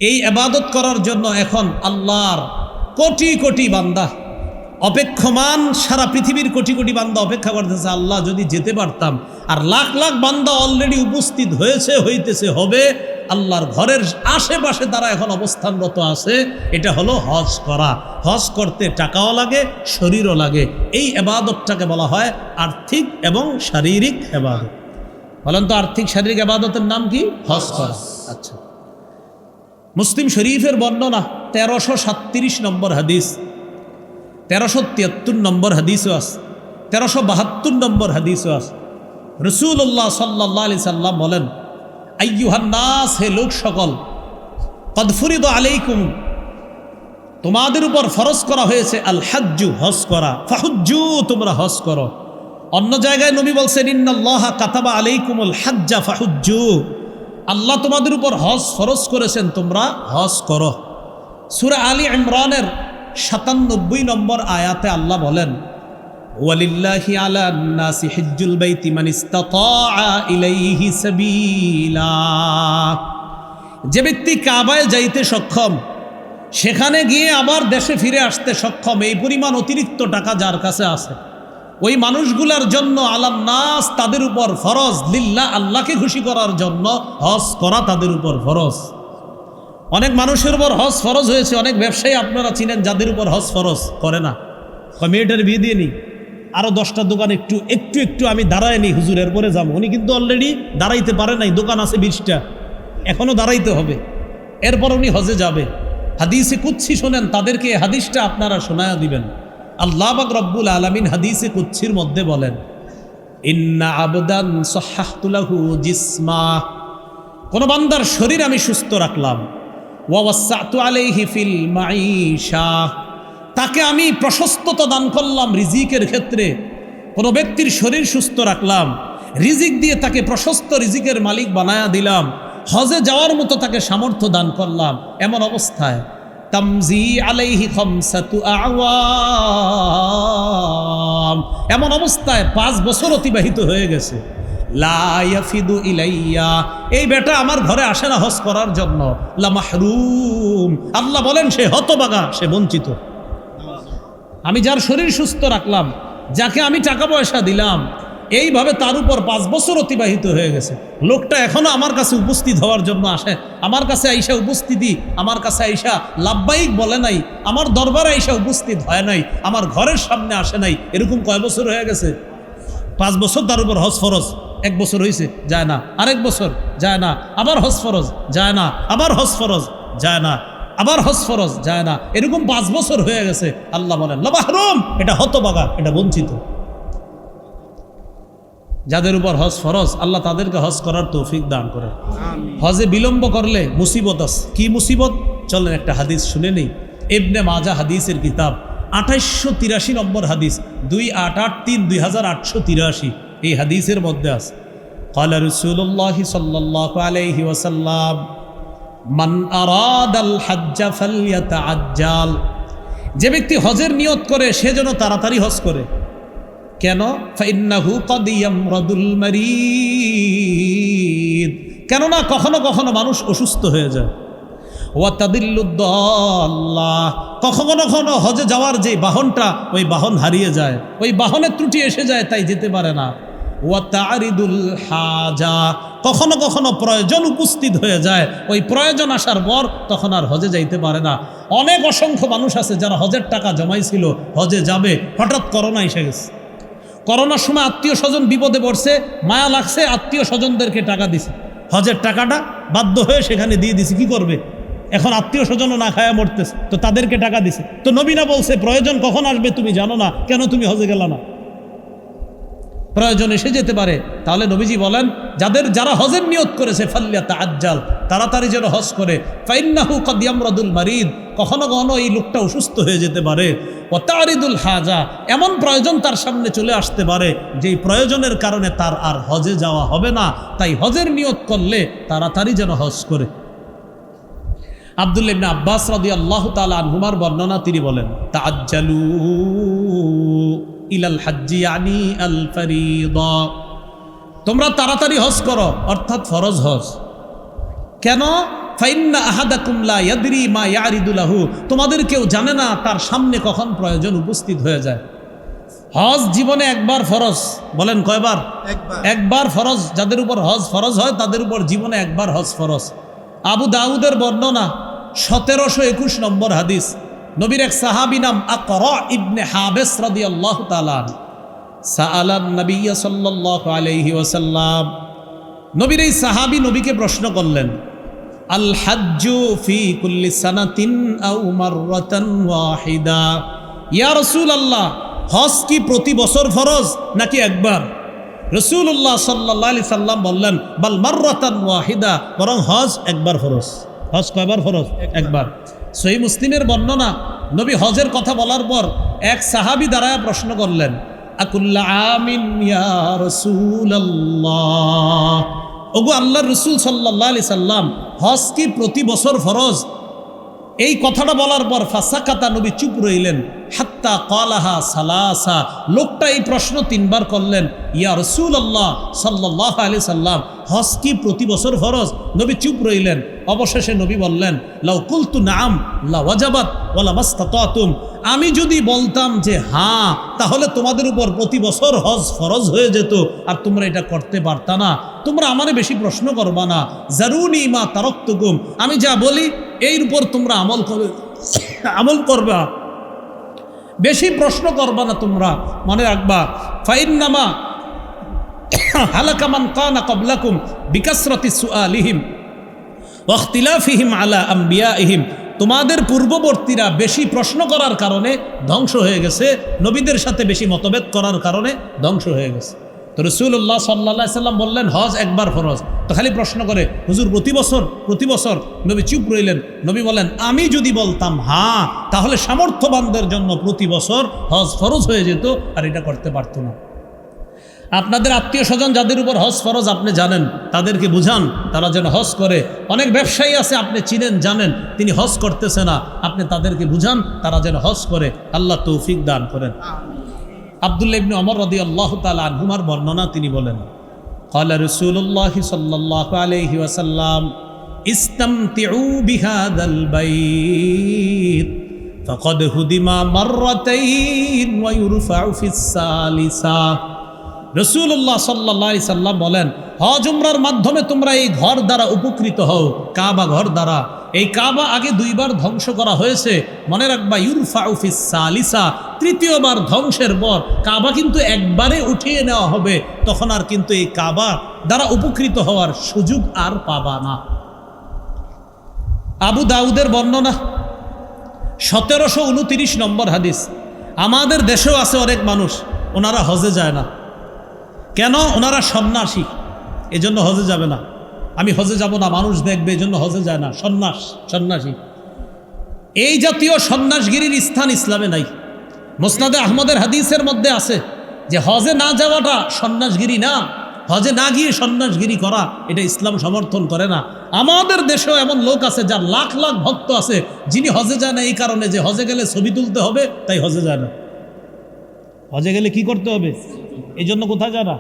এই ইবাদত করার জন্য এখন আল্লাহর কোটি কোটি বান্দা অপেক্ষমান, সারা পৃথিবীর কোটি কোটি বান্দা অপেক্ষা করতেছে, আল্লাহ যদি যেতে পারতাম। আর লাখ লাখ বান্দা অলরেডি উপস্থিত হয়েছে, হইতেছে, হবে। আল্লাহর ঘরের আশেপাশে তারা এখন অবস্থানরত আছে। এটা হলো হজ করা। হজ করতে টাকাও লাগে, শরীরও লাগে। এই ইবাদতটাকে বলা হয় আর্থিক এবং শারীরিক ইবাদত। বলেন তো, আর্থিক শারীরিক ইবাদতের নাম কি? হজ করা। আচ্ছা, মুসলিম শরীফের বর্ণনা 1337 নম্বর হাদিস, 1373 নম্বর হাদিসও আছে, 1372 নম্বর হাদিসও আছে। রাসূলুল্লাহ সাল্লাল্লাহু আলাইহি সাল্লাম বলেন, আইয়ুহান নাস, হে লোক সকল, কদ ফুরিদ আলাইকুম, তোমাদের উপর ফরজ করা হয়েছে আল হাজ্জু, হজ করা, ফাহুজ্জু, তোমরা হজ করো। অন্য জায়গায় নবী বলছেন, ইন্নাল্লাহা কাতাবা আলাইকুমুল হাজ্জা ফাহুজ্জু, আল্লাহ তোমাদের উপর হজ ফরজ করেছেন, তোমরা হজ করো। সূরা আলী ইমরানের 97 নম্বর আয়াতে আল্লাহ বলেন, ওয়ালিল্লাহি আলান নাসি হিজ্জুল বাইতি মান ইসতাতাআ ইলাইহি সাবিলা, যে ব্যক্তি কাবায় যাইতে সক্ষম, সেখানে গিয়ে আবার দেশে ফিরে আসতে সক্ষম, এই পরিমাণ অতিরিক্ত টাকা যার কাছে আছে, ওই মানুষগুলার জন্য আলান নাস, তাদের উপর ফরজ, লিল্লাহ, আল্লাহকে খুশি করার জন্য হজ করা তাদের উপর ফরজ। অনেক মানুষের উপর হজ ফরজ হয়েছে। অনেক ব্যবসায়ী আপনারা চিনেন যাদের উপর হজ ফরজ করে না, মেয়েটার বিয়ে দিয়ে নি, আরও 10টা দোকান একটু একটু একটু আমি দাঁড়ায় নি, হুজুর এরপরে যাবো। উনি কিন্তু অলরেডি দাঁড়াইতে পারে নাই, দোকান আছে 20টা, এখনও দাঁড়াইতে হবে, এরপর উনি হজে যাবে। হাদিসে কুদসি শোনেন, তাদেরকে হাদিসটা আপনারা শোনায়া দিবেন। আল্লাহ পাক রব্বুল আলামিন হাদিসে কুদসির মধ্যে বলেন, ইন্না আবদান সাহহাতু লাহু জিসমা, কোন বান্দার শরীর আমি সুস্থ রাখলাম, ওয়া ওয়াসসাতু আলাইহি ফিল মাঈশা, তাকে আমি প্রশস্ততা দান করলাম রিজিকের ক্ষেত্রে। কোনো ব্যক্তির শরীর সুস্থ রাখলাম, রিজিক দিয়ে তাকে প্রশস্ত রিজিকের মালিক বানায়া দিলাম, হজে যাওয়ার মতো তাকে সামর্থ্য দান করলাম। এমন অবস্থায় তামজি আলাইহি খামসাতু আওয়াম, এমন অবস্থায় 5 বছর অতিবাহিত হয়ে গেছে। লা ইয়াফিদু ইলাইয়া, এই বেটা আমার ঘরে আসে না হজ করার জন্য। লা মাহরুম, আল্লাহ বলেন সে হতভাগা, সে বঞ্চিত। আমি যার শরীর সুস্থ রাখলাম, যাকে আমি টাকা পয়সা দিলাম, এইভাবে তার উপর 5 বছর অতিবাহিত হয়ে গেছে। লোকটা এখনো আমার কাছে উপস্থিত হওয়ার জন্য আসে, আমার কাছে আইসা উপস্থিতি, আমার কাছে আইসা লাব্বাইক বলে নাই, আমার দরবারে আইসা উপস্থিত হয় নাই, আমার ঘরের সামনে আসে নাই। এরকম কয় বছর হয়ে গেছে? 5 বছর তার উপর হজ ফরজ। 1 বছর হয়েছে, যায় না। আরেক বছর, যায় না। আবার হজ ফরজ, যায় না। আবার হজ ফরজ, যায় না। আবার হজ ফরজ, যায় না। এরকম 5 বছর হয়ে গেছে। আল্লাহ বলেন লা মাহরুম, এটা হতভাগা, এটা বঞ্চিত। যাদের উপর হজ ফরজ, আল্লাহ তাদেরকে হজ করার তৌফিক দান করে। হজে বিলম্ব করলে মুসিবত আছে। কি মুসিবত? চলেন একটা হাদিস শুনে নেই। ইবনে মাজাহ হাদিসের কিতাব 2883 নম্বর হাদিস, 2883 এই হাদিসের মধ্যে আছে, ক্বালা রাসূলুল্লাহ সাল্লাল্লাহু আলাইহি ওয়াসাল্লাম, মান আরাদাল হাজ্জা ফালইয়াতাআজ্জাল, যে ব্যক্তি হজের নিয়ত করে সে যেন তাড়াতাড়ি হজ করে। কেন? ফাইন্নাহু ক্বাদ ইয়ামরাদুল মারিদ, কেননা কখনো কখনো মানুষ অসুস্থ হয়ে যায়। ওয়া তাদিল্লুদ দাল্লাহ, কখনো কখনো হজে যাওয়ার যে বাহনটা, ওই বাহন হারিয়ে যায়, ওই বাহনের ত্রুটি এসে যায়, তাই যেতে পারে না। ওয়া তারিদুল হাজা, কখনো কখনো প্রয়োজন উপস্থিত হয়ে যায়, ওই প্রয়োজন আসার পর তখন আর হজে যাইতে পারে না। অনেক অসংখ্য মানুষ আছে যারা হজের টাকা জমাইছিল, হজে যাবে, হঠাৎ করোনা এসে গেছে। করোনার সময় আত্মীয় স্বজন বিপদে পড়ছে, মায়া লাগছে, আত্মীয় স্বজনদেরকে টাকা দিছে, হজের টাকাটা বাধ্য হয়ে সেখানে দিয়ে দিছে। কি করবে এখন? আত্মীয় স্বজনও না খায়া মরতেছে, তো তাদেরকে টাকা দিছে। তো নবী না বলছে প্রয়োজন কখন আসবে তুমি জানো না, কেন তুমি হজে গেল না? প্রয়োজন এসে যেতে পারে। তাহলে নবীজি বলেন, যারা হজের নিয়ত করেছে ফালইয়াতাআজ্জাল, তাড়াতাড়ি যেন হজ করে। ফাইন্নাহু ক্বাদ ইয়ামরাদুল মারিদ, কখনো কখনো এই লোকটা অসুস্থ হয়ে যেতে পারে। ওয়া তারিদুল হাজা, এমন প্রয়োজন তার সামনে চলে আসতে পারে যেই প্রয়োজনের কারণে তার আর হজে যাওয়া হবে না। তাই হজের নিয়ত করলে তাড়াতাড়ি যেন হজ করে। আব্দুল্লাহ ইবনে আব্বাস রাদিয়াল্লাহু তাআলা আনহুমার বর্ণনা, তিনি বলেন, তাআজ্জালু ইলাল হাজ্জি ইয়ানি আল ফরিদা, তোমরা তাড়াতাড়ি হজ করো, অর্থাৎ ফরজ হজ। কেন? ফাইন্না আহাদাকুম লা ইয়াদরি মা ইয়ারিদু লাহু, তোমাদের কেউ জানে না তার সামনে কখন প্রয়োজন উপস্থিত হয়ে যায়। হজ জীবনে একবার ফরজ, বলেন কয়বার? একবার ফরজ। যাদের উপর হজ ফরজ হয় তাদের উপর জীবনে একবার হজ ফরজ। আবু দাউদের বর্ণনা 1721 নম্বর হাদিস, নবীর এক সাহাবী নাম আকরা ইবনে হাবেস রাদিয়াল্লাহু তাআলা সাআলান নবী সাল্লাল্লাহু আলাইহি ওয়াসাল্লাম, নবীর এই সাহাবী নবীকে প্রশ্ন করলেন, আল হাজ্জু ফি কুল্লি সানাতিন আও মাররাতান ওয়াহিদা, ইয়া রাসূলুল্লাহ হজ কি প্রতি বছর ফরজ নাকি একবার? রাসূলুল্লাহ সাল্লাল্লাহু আলাইহি সাল্লাম বললেন, বাল মাররাতান ওয়াহিদা, বরং হজ একবার ফরজ। হজ কয়বার ফরজ? একবার। সহিহ মুসলিমের বর্ণনা, নবী হজের কথা বলার পর এক সাহাবী দাঁড়ায় প্রশ্ন করলেন, আকুল্লা আমিন ইয়া রাসূলুল্লাহ, ওগো আল্লাহর রাসূল সাল্লাল্লাহু আলাইহি সাল্লাম হজ কি প্রতি বছর ফরজ? এই কথাটা বলার পর ফাসাকাতা, নবী চুপ রইলেন, হাত্তা ক্বালাহা সালাসা, লোকটা এই প্রশ্ন 3 বার করলেন, ইয়া রাসূলুল্লাহ সাল্লাল্লাহু আলাইহি সাল্লাম হজ কি প্রতি বছর ফরজ? নবী চুপ রইলেন। অবশেষে নবী বললেন, লাউ কুলতু নাম লা ওয়াজাবাত ওয়ালা মাসতাতাতুম, আমি যদি বলতাম যে হ্যাঁ, তাহলে তোমাদের উপর প্রতি বছর হজ ফরজ হয়ে যেত আর তোমরা এটা করতে পারতা না। তোমরা আমারে বেশি প্রশ্ন করবা না, জারুনি মা তারাকতুকুম, আমি যা বলি এর উপর তোমরা আমল করবা, বেশি প্রশ্ন করবা না তোমরা। মনে রাখবা, ফাইন্নামা হালাকা মান কানা ক্বাবলাকুম বিকাসরাতি সুআলিহিম ওয়া ইখতিলাফিহিম আলা আমবিয়াইহিম, তোমাদের পূর্ববর্তীরা বেশি প্রশ্ন করার কারণে ধ্বংস হয়ে গেছে, নবীদের সাথে বেশি মতভেদ করার কারণে ধ্বংস হয়ে গেছে। তো রাসূলুল্লাহ সাল্লাল্লাহু আলাইহি সাল্লাম বললেন হজ একবার ফরজ, তো খালি প্রশ্ন করে হুজুর প্রতি বছর? নবী চুপ রইলেন। নবী বলেন, আমি যদি বলতাম হ্যাঁ, তাহলে সামর্থ্যবানদের জন্য প্রতি বছর হজ ফরজ হয়ে যেত আর এটা করতে পারতো না। আপনাদের আত্মীয় স্বজন যাদের উপর হজ ফরজ আপনি জানেন, তাদেরকে বুঝান তারা যেন হজ করে। অনেক ব্যবসায়ী আছে আপনি চিনেন জানেন, তিনি হজ করতেছে না, আপনি তাদেরকে বুঝান তারা যেন হজ করে। আল্লাহ তৌফিক দান করেন। আব্দুল্লাহ ইবনে ওমর রাদিয়াল্লাহু তাআলা আনহুমার বর্ণনা, তিনি বলেন, ক্বালা রাসূলুল্লাহ সাল্লাল্লাহু আলাইহি ওয়াসাল্লাম ইসতামতিউ বিহাদাল বাইত ফাকাদ হুদিমা মাররাতাইন ওয়া ইউরফাউ ফিস সালিসা। রাসূলুল্লাহ সাল্লাল্লাহু আলাইহি সাল্লাম বলেন, হজ উমরার মাধ্যমে তোমরা এই ঘর দ্বারা উপকৃত হও, কাবা ঘর দ্বারা। এই কাবা আগে 2 বার ধ্বংস করা হয়েছে, মনে রাখবা, ইউরফাউ ফিস সালিসা, তৃতীয়বার ধ্বংসের পর কাবা কিন্তু একবারে উঠিয়ে নেওয়া হবে, তখন আর কিন্তু এই কাবা দ্বারা উপকৃত হওয়ার সুযোগ আর পাবা না। আবু দাউদের বর্ণনা 1729 নম্বর হাদিস, আমাদের দেশেও আছে অনেক মানুষ, ওনারা হজে যায় না। কেন? ওনারা সন্ন্যাসী, এজন্য হজে যাবে না। আমি হজে যাব না, মানুষ দেখবে, এজন্য হজে যায় না। সন্ন্যাসী, এই জাতীয় সন্ন্যাসগিরির স্থান ইসলামে নাই। মুসনাদে আহমদের হাদিসের মধ্যে আছে যে হজে না যাওয়াটা সন্ন্যাসগিরি না, হজে না গিয়ে সন্ন্যাসগিরি করা, এটা ইসলাম সমর্থন করে না। আমাদের দেশেও এমন লোক আছে যার লাখ লাখ ভক্ত আছে, যিনি হজে যায় না এই কারণে যে হজে গেলে ছবি তুলতে হবে, তাই হজে যায় না। হজে গেলে কি করতে হবে? এই জন্য কোথায় যায় না?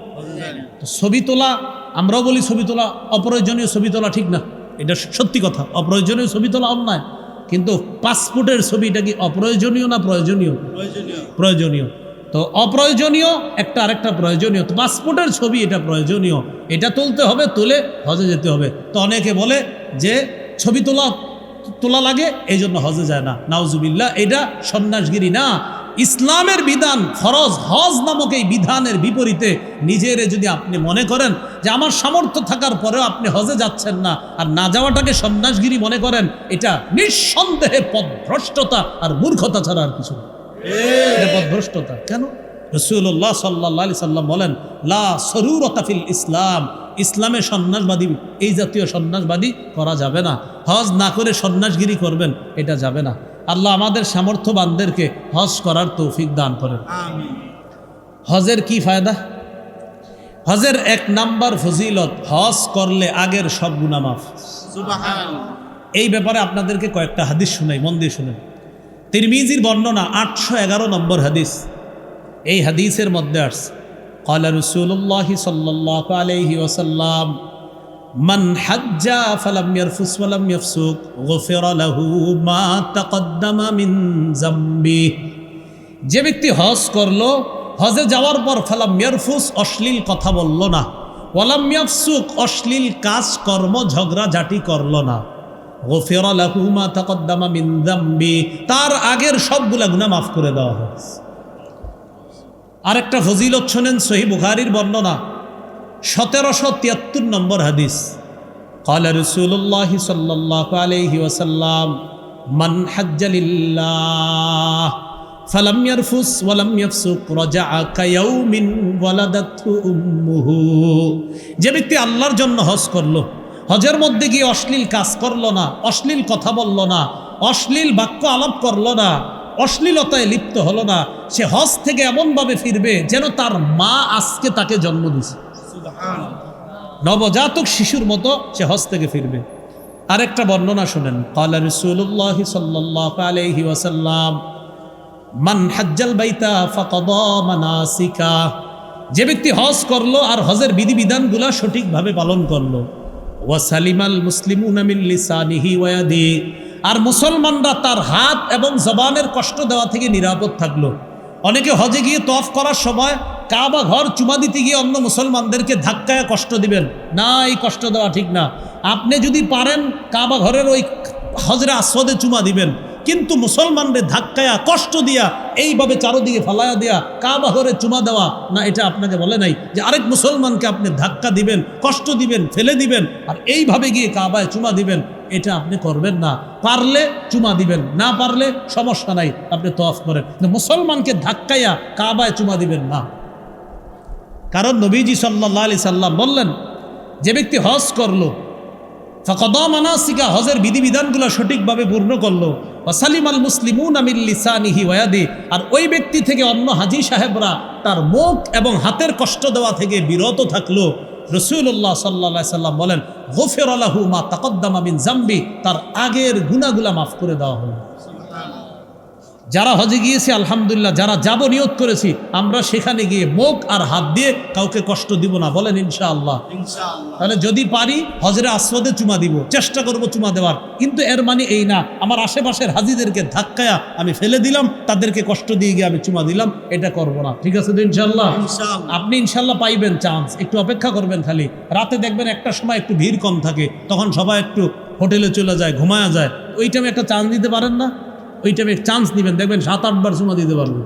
ছবি তোলা, আমরাও বলি ছবি তোলা অপ্রয়োজনীয়, ছবি তোলা ঠিক না, এটা সত্যি কথা। অপ্রয়োজনীয় ছবি তোলা অন্যায়, কিন্তু পাসপোর্টের ছবিটা কি অপ্রয়োজনীয় না প্রয়োজনীয়? প্রয়োজনীয়। তো অপ্রয়োজনীয় একটা, আরেকটা প্রয়োজনীয়। তো পাসপোর্টের ছবি এটা প্রয়োজনীয়, এটা তুলতে হবে, তুলে হজে যেতে হবে। তো অনেকে বলে যে ছবি তোলা লাগে, এই জন্য হজে যায় না। নাউজুবিল্লাহ, এটা সন্ন্যাসগিরি না। ইসলামের বিধান ফরজ, হজ নামক এই বিধানের বিপরীতে নিজেরে যদি আপনি মনে করেন যে আমার সামর্থ্য থাকার পরেও আপনি হজে যাচ্ছেন না আর না যাওয়াটাকে সন্ন্যাসগিরি মনে করেন, এটা নিঃসন্দেহে পথভ্রষ্টতা আর মূর্খতা ছাড়া আর কিছু না। এটা পথভ্রষ্টতা। কেন? রাসূলুল্লাহ সাল্লাল্লাহু আলাইহি সাল্লাম বলেন, লা সরুরতা ফিল ইসলাম, ইসলামে সন্ন্যাসবাদী, এই জাতীয় সন্ন্যাসবাদী করা যাবে না। হজ না করে সন্ন্যাসগিরি করবেন, এটা যাবে না। আল্লাহ আমাদের সামর্থ্যবানদেরকে হজ করার তৌফিক দান করেন। আমিন। হজের কি ফায়দা? হজের 1 নাম্বার ফজিলত, হজ করলে আগের সব গুনাহ মাফ। সুবহানাল্লাহ। এই ব্যাপারে আপনাদেরকে কয়েকটা হাদিস শুনাই, মন দিয়ে শুনেন। তিরমিজির বর্ণনা 811 নম্বর হাদিস। এই হাদিসের মধ্যে আসছে, ক্বালা রাসূলুল্লাহ সাল্লাল্লাহু আলাইহি ওয়াসাল্লাম মান হাজ্জা ফালাম ইয়ারফুস ওয়ালাম ইয়াফসুক গুফিরা লাহু মা তাকদ্দামা মিন যামবি। যে ব্যক্তি হজ করলো, হজে যাওয়ার পর ফালাম ইয়ারফুস অশ্লীল কথা বলল না, ওয়ালাম ইয়াফসুক অশ্লীল কাজ কর্ম ঝগড়াঝাটি করল না, গুফিরা লাহু মা তাকদ্দামা মিন যামবি, তার আগের সবগুলা গুনাহ মাফ করে দেওয়া হয়েছে। আরেকটা ফজিলত শোনেন, সহিহ বুখারীর বর্ণনা 1773 নম্বর হাদিস। ক্বালা রাসূলুল্লাহ সাল্লাল্লাহু আলাইহি ওয়াসাল্লাম মান হাজ্জা লিল্লাহ ফালাম ইয়ারফুস ওয়ালাম ইয়াফসুক রাজাআ কায়াউমিন ওয়ালাদাতহু উম্মুহু। যে ব্যক্তি আল্লাহর জন্য হজ করলো, হজের মধ্যে গিয়ে অশ্লীল কাজ করলো না, অশ্লীল কথা বলল না, অশ্লীল বাক্য আলাপ করলো না, অশ্লীলতায় লিপ্ত হলো না, সে হজ থেকে এমনভাবে ফিরবে যেন তার মা আজকে তাকে জন্ম দিয়েছে। নবজাতক শিশুর মতো সে হজ থেকে ফিরবে। আরেকটা বর্ণনা শুনেন, ক্বালা রাসূলুল্লাহ সাল্লাল্লাহু আলাইহি ওয়াসাল্লাম মান হাজ্জাল বাইতা ফাকাদা মানাসিকা। যে ব্যক্তি হজ করলো আর হজের বিধিবিধানগুলা সঠিকভাবে পালন করলো, ওয়া সালিমাল মুসলিমুনা মিন লিসানিহি ওয়া ইয়াদিহি, আর মুসলমানরা তার হাত এবং জবানের কষ্ট দেওয়া থেকে নিরাপদ থাকলো। অনেকে হজে গিয়ে তওয়াফ করার সময় কাবা ঘর চুমা দিতে গিয়ে অন্য মুসলমানদেরকে ধাক্কায় কষ্ট দিবেন না, এই কষ্ট দেওয়া ঠিক না। আপনি যদি পারেন কাবা ঘরের ওই হজরে আসওয়াদে চুমা দিবেন, কিন্তু মুসলমানদের ধাক্কায়া কষ্ট দিয়া এইভাবে চারোদিকে ফালায়া দেয়া কাবা ঘরে চুমা দেওয়া না, এটা আপনাকে বলে নাই যে আরেক মুসলমানকে আপনি ধাক্কা দিবেন, কষ্ট দিবেন, ফেলে দিবেন আর এইভাবে গিয়ে কাবায় চুমা দিবেন, এটা আপনি করবেন না। পারলে চুমা দিবেন, না পারলে সমস্যা নাই, আপনি তওয়াফ করেন, মুসলমানকে ধাক্কাইয়া কাবায় চুমা দিবেন না। কারণ নবীজি সাল্লাল্লাহু আলাইহি সাল্লাম বললেন, যে ব্যক্তি হজ করলো ফাকাদা মানাসিকা, হজের বিধিবিধানগুলো সঠিকভাবে পূর্ণ করলো, ওয়া সালিমাল মুসলিমুনা মিন লিসানিহি ওয়া ইয়াদিহি, আর ওই ব্যক্তি থেকে অন্য হাজী সাহেবরা তার মুখ এবং হাতের কষ্ট দেওয়া থেকে বিরত থাকলো, রাসূলুল্লাহ সাল্লাল্লাহু আলাইহি সাল্লাম বলেন গুফিরা লাহু মা তাকদ্দামা মিন যামবি, তার আগের গুনাহগুলো মাফ করে দেওয়া হলো। যারা হজে গিয়েছে আলহামদুলিল্লাহ, যারা যাব নিয়ত করেছি আমরা সেখানে গিয়ে মুখ আর হাত দিয়ে কাউকে কষ্ট দিব না, বলেন ইনশাআল্লাহ। তাহলে যদি পারি হজরে আসওয়াদে চুমা দিব, চেষ্টা করব চুমা দেওয়ার, কিন্তু এর মানে এই না আমার আশেপাশের হাজিদেরকে ধাক্কায়া আমি ফেলে দিলাম, তাদেরকে কষ্ট দিয়ে গিয়ে আমি চুমা দিলাম, এটা করব না। ঠিক আছে তো ইনশাআল্লাহ? আপনি ইনশাআল্লাহ পাইবেন চান্স, একটু অপেক্ষা করবেন। খালি রাতে দেখবেন একটা সময় একটু ভিড় কম থাকে, তখন সবাই একটু হোটেলে চলে যায়, ঘুমায়া যায়, ওই টাইমে একটা চান্স দিতে পারেন না? ওই টাইমে চান্স নেবেন, দেখবেন 7-8 বার চুমা দিতে পারবেন।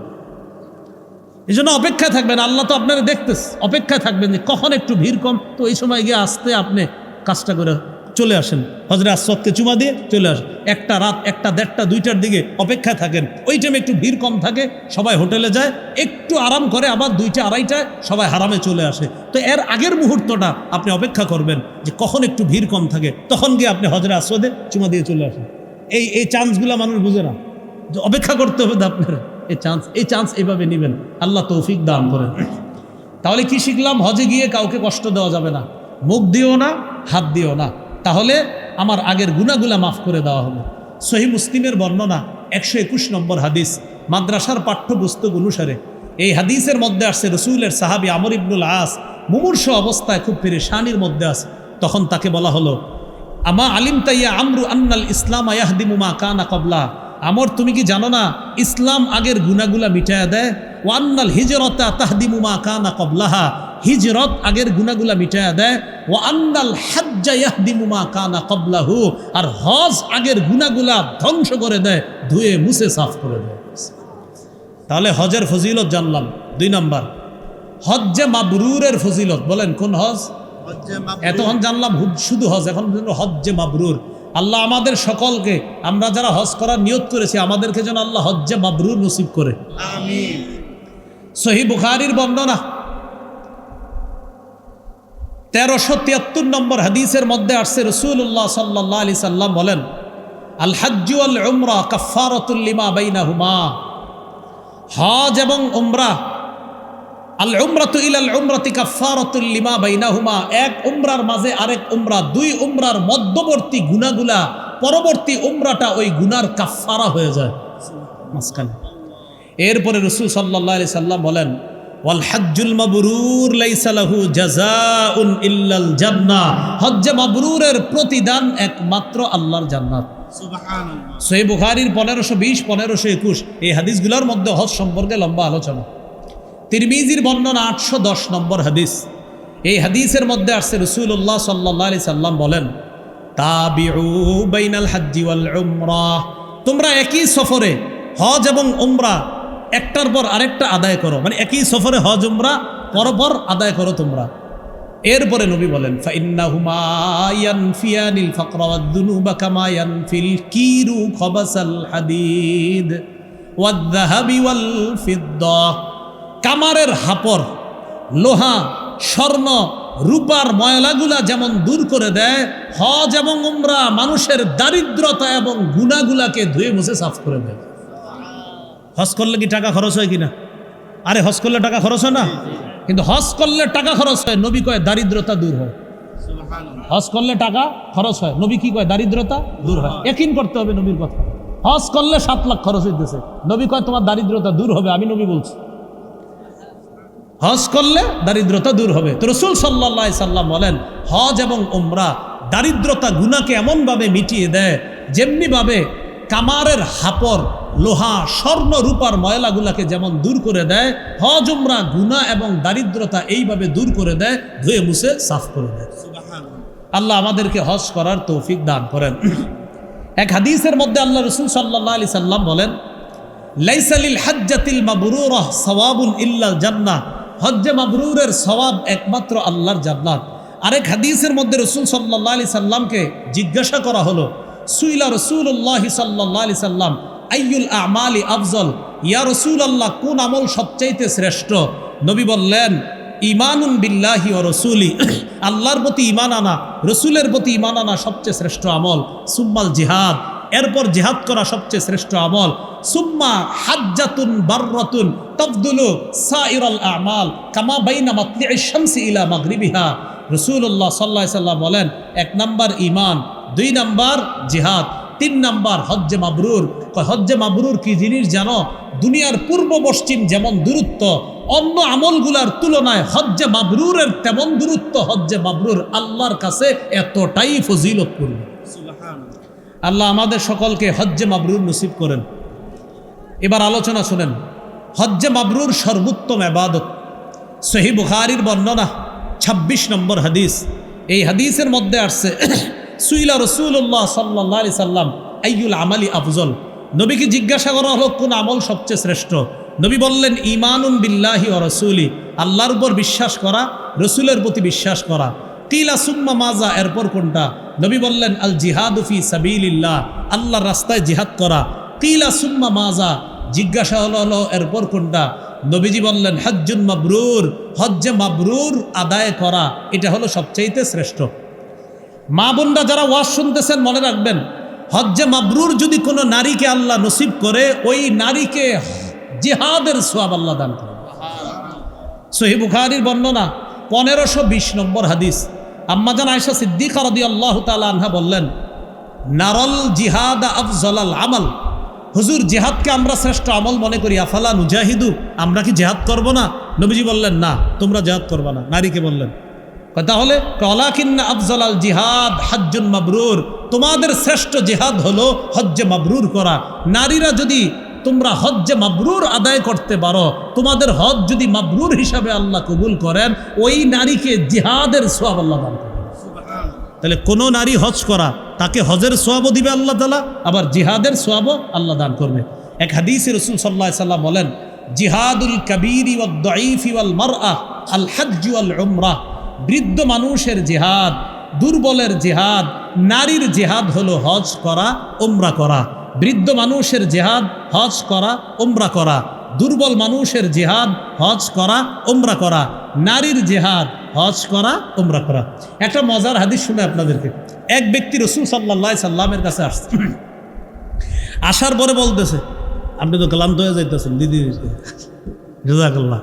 এই জন্য অপেক্ষায় থাকবেন, আল্লাহ তো আপনারা দেখতেছে, অপেক্ষায় থাকবেন যে কখন একটু ভিড় কম, তো এই সময় গিয়ে আসতে আপনি কাজটা করে চলে আসেন, হজরে আসওয়াদকে চুমা দিয়ে চলে আসেন। একটা রাত 1টা, 1:30, 2টার দিকে অপেক্ষায় থাকেন, ওই টাইমে একটু ভিড় কম থাকে, সবাই হোটেলে যায়, একটু আরাম করে আবার 2টা, 2:30টায় সবাই হারামে চলে আসে। তো এর আগের মুহূর্তটা আপনি অপেক্ষা করবেন যে কখন একটু ভিড় কম থাকে, তখন গিয়ে আপনি হজরে আসওয়াদে চুমা দিয়ে চলে আসেন। এই চান্সগুলো মানুষ বুঝে না, যে অপেক্ষা করতে হবে আপনার এই চান্স এইভাবে নেবেন, আল্লাহ তৌফিক দান করেন। তাহলে কি শিখলাম? হজে গিয়ে কাউকে কষ্ট দেওয়া যাবে না, মুখ দিও না, হাত দিও না, তাহলে আমার আগের গুনাহগুলা মাফ করে দেওয়া হবে। সহিহ মুসলিমের বর্ণনা 121 নম্বর হাদিস, মাদ্রাসার পাঠ্যপুস্তক অনুসারে এই হাদিসের মধ্যে আসছে রসুলের সাহাবী আমর ইবনুল আস মুমূর্ষ অবস্থায় খুব পেরেশানির মধ্যে আছে। তখন তাকে বলা হলো, আমা আলিমতা ইয়া আমরু আন্নাল ইসলাম ইয়াহদিমু মা কানা ক্বাবলা, আমর তুমি কি জানো না ইসলাম আগের গুনাহগুলা মিটায়া দেয়, ওয়া আন্নাল হিজরাতা তাহদিমু মা কানা ক্বাবলাহা, হিজরত আগের গুনাহগুলা মিটায়া দেয়, ওয়া আন্নাল হাজ্জা ইয়াহদিমু মা কানা ক্বাবলাহু, আর হজ আগের গুনাহগুলা ধ্বংস করে দেয়, ধুয়ে মুছে সাফ করে দেয়। তাহলে হজের ফজিলত জানলাম। 2 নম্বর হজ্জে মাবরুরের ফজিলত, বলেন কোন হজ? এতক্ষণ জানলাম শুধু হজ, এখন হজ্জে মাবরুর। আল্লাহ আমাদের সকলকে, আমরা যারা হজ করার নিয়ত করেছি, আমাদেরকে যেন আল্লাহ হজ্জে মাবরুর নসিব করে, আমিন। সহিহ বুখারীর বর্ণনা 1373 নম্বর হাদিসের মধ্যে আসছে, রাসূলুল্লাহ সাল্লাল্লাহু আলাইহি সাল্লাম বলেন, আল হাজ্জু ওয়াল উমরা কাফফারাতুল লিমা বাইনাহুমা, হজ এবং উমরা, আল উমরাতু ইলাল উমরাতি কাফফারাতুল লিমা বাইনাহুমা, এক উমরার মাঝে আরেক উমরা, 2 উমরার মধ্যবর্তী গুনাহগুলা পরবর্তী উমরাটা ওই গুনার কাফফারা হয়ে যায় মাঝখানে। এরপরে রাসূল সাল্লাল্লাহু আলাইহি সাল্লাম বলেন, ওয়াল হাজ্জুল মাবরুর লাইসা লাহু জাযাউন ইল্লাল জান্নাহ, হজ্জে মাবরুরের প্রতিদান একমাত্র আল্লাহর জান্নাত। সুবহানাল্লাহ। সহিহ বুখারীর 1520 1521 এই হাদিসগুলোর মধ্যে হজ সম্পর্কে লম্বা আলোচনা। তিরমিজির বর্ণনা 810 নম্বর হাদিস। এই হাদিসের মধ্যে আসছে রাসূলুল্লাহ সাল্লাল্লাহু আলাইহি সাল্লাম বলেন, তাবিউ বাইনাল হাজ্জি ওয়াল উমরাহ, তোমরা একই সফরে হজ এবং উমরা একটার পর আরেকটা আদায় করো, মানে একই সফরে হজ উমরা পরপর আদায় করো তোমরা। এরপরে নবী বলেন, ফাইন্নাহুমা ইয়ানফিয়ানিল ফাকরা ওয়াদ দুনুবা কামা ইয়ানফিল কিরু খাবাসাল হাদিদ ওয়াদ যাহাবি ওয়াল ফিদ্দা, কামারের হাপর, লোহা, স্বর্ণ, রূপার ময়লাগুলা যেমন দূর করে দেয়, হজ এবং উমরা মানুষের দারিদ্রতা এবং গুনাহগুলাকে ধুয়ে মুছে সাফ করে দেয়। হজ করলে কি টাকা খরচ হয় কিনা? আরে হজ করলে টাকা খরচ হয় না, কিন্তু হজ করলে টাকা খরচ হয়, নবী কয় দারিদ্রতা দূর হয়। হজ করলে টাকা খরচ হয়, নবী কি কয় দারিদ্রতা দূর হয়। ইয়াকিন করতে হবে নবীর কথা। হজ করলে 7 লাখ খরচ হইতেছে, নবী কয় তোমার দারিদ্রতা দূর হবে, আমি নবী বলছি হজ করলে দারিদ্রতা দূর হবে। তো রাসূল সাল্লাল্লাহু আলাইহি সাল্লাম বলেন, হজ এবং উমরা দারিদ্রতা গুনাহকে এমনভাবে মিটিয়ে দেয় যেমনিভাবে কামারের হাপর, লোহা, স্বর্ণ, রূপার ময়লাগুলাকে যেমন দূর করে দেয়, হজ উমরা গুনাহ এবং দারিদ্রতা এইভাবে দূর করে দেয়, ধুয়ে মুছে সাফ করে দেয়। আল্লাহ আমাদেরকে হজ করার তৌফিক দান করেন। এক হাদিসের মধ্যে আল্লাহ রাসূল সাল্লাল্লাহু আলাইহি সাল্লাম বলেন, লাইসা লিল হাজ্জাতিল মাবরুরাহ সাওয়াবুন ইল্লাল জান্নাহ, হজ্জে মাবরুরের সওয়াব একমাত্র আল্লাহর জান্নাত। আরেক হাদিসের মধ্যে রাসূল সাল্লাল্লাহু আলাইহি সাল্লামকে জিজ্ঞাসা করা হলো, সুইলা রাসূলুল্লাহ সাল্লাল্লাহু আলাইহি সাল্লাম আইয়ুল আমালি আফজল, ইয়া রাসূলুল্লাহ কোন আমল সবচাইতে শ্রেষ্ঠ? নবী বললেন, ঈমানুন বিল্লাহি ওয়া রাসূলি, আল্লাহর প্রতি ঈমান আনা, রাসূলের প্রতি ঈমান আনা সবচেয়ে শ্রেষ্ঠ আমল। সুম্মাল জিহাদ, এরপর জিহাদ করা সবচেয়ে শ্রেষ্ঠ আমল। সুম্মা হাজ্জাতুন বাররাতুন তাফদুলু সাইরাল আমাল কামা বাইনা মাতলি'আশ শামসি ইলা মাগরিবিহা। রাসূলুল্লাহ সাল্লাল্লাহু আলাইহি সাল্লাম বলেন, 1 নাম্বার ঈমান, 2 নাম্বার জিহাদ, 3 নাম্বার হজ্জে মাবরুর। হজ্জে মাবরুর কি জিনিস জানো? দুনিয়ার পূর্ব পশ্চিম যেমন দূরত্ব, অন্য আমলগুলার তুলনায় হজ্জে মাবরুরের তেমন দূরত্ব। হজ্জে মাবরুর আল্লাহর কাছে এতটাই ফজিলতপূর্ণ। আল্লাহ আমাদের সকলকে হজ্জে মাবরুর নসিব করেন। এবার আলোচনা শুনেন, হজ্জে মাবরুর সর্বোত্তম ইবাদত। সহিহ বুখারীর বর্ণনা 26 নম্বর হাদিস। এই হাদিসের মধ্যে আসছে, সুইলা রাসূলুল্লাহ সাল্লাল্লাহু আলাইহি সাল্লাম আইয়ুল আমালি আফজল, নবীকে জিজ্ঞাসা করা হলো কোন আমল সবচেয়ে শ্রেষ্ঠ? নবী বললেন, ঈমানুন বিল্লাহি ওয়া রাসূলি, আল্লাহর উপর বিশ্বাস করা, রাসূলের প্রতি বিশ্বাস করা। কিলা সুম্মা মাজা, এরপর কোনটা? নবী বললেন, আল জিহাদু ফি সাবিলিল্লাহ, আল্লাহর রাস্তায় জিহাদ করা। কিলা সুম্মা মাজা, জিজ্ঞাসা হলো এরপর কোনটা? নবীজি বললেন, হজ্জুন মাবরুর, হজ্জে মাবরুর আদায় করা, এটা হলো সবচাইতে শ্রেষ্ঠ। মা বোনরা যারা ওয়াজ শুনতেছেন মনে রাখবেন, হজ্জে মাবরুর যদি কোনো নারীকে আল্লাহ নসিব করে, ওই নারীকে জিহাদের সওয়াব আল্লাহ দান করেন। সহিহ বুখারীর বর্ণনা 1520 নম্বর হাদিস। আম্মাজান আয়েশা সিদ্দিকা রাদিয়াল্লাহু তাআলা আনহা বললেন, নারল জিহাদ আফজলাল আমল, হুজুর জিহাদকে আমরা শ্রেষ্ঠ আমল মনে করি, আফালা নুজাহিদু, আমরা কি জিহাদ করব না? নবীজি বললেন, না তোমরা জিহাদ করবা না। নারীকে বললেন, তাহলে ওয়ালাকিন্না আফজলাল জিহাদ হজ্জুন মাবরুর, তোমাদের শ্রেষ্ঠ জিহাদ হলো হজ্জে মাবরুর করা। নারীরা যদি তোমরা হজ্জে মাবরুর আদায় করতে পারো, তোমাদের হজ যদি মাবরুর হিসাবে আল্লাহ কবুল করেন, ওই নারীকে জিহাদের সওয়াব আল্লাহ দান করেন। তাহলে কোনো নারী হজ করা, তাকে হজের সওয়াবও দিবে আল্লাহ তাআলা, আবার জিহাদের সওয়াবও আল্লাহ দান করবে। এক হাদিসে রাসূল সাল্লাল্লাহু আলাইহি সাল্লাম বলেন, জিহাদুল কাবীরি ওয়াদ দাঈফি ওয়াল মারআ আল হজ্জ ওয়াল উমরা, বৃদ্ধ মানুষের জিহাদ, দুর্বলের জিহাদ, নারীর জিহাদ হলো হজ করা, উমরা করা। বৃদ্ধ মানুষের জিহাদ হজ করা, উমরা করা। দুর্বল মানুষের জিহাদ হজ করা, উমরা করা। নারীর জিহাদ হজ করা, উমরা করা। একটা মজার হাদিস শুনে আপনাদেরকে। এক ব্যক্তি রাসূল সাল্লাল্লাহু আলাইহি সাল্লামের কাছে আসছে, আসার পরে বলতেছে, আপনি তো ক্লান্ত হয়ে যাইতেছেন দিদি, জাযাকাল্লাহ।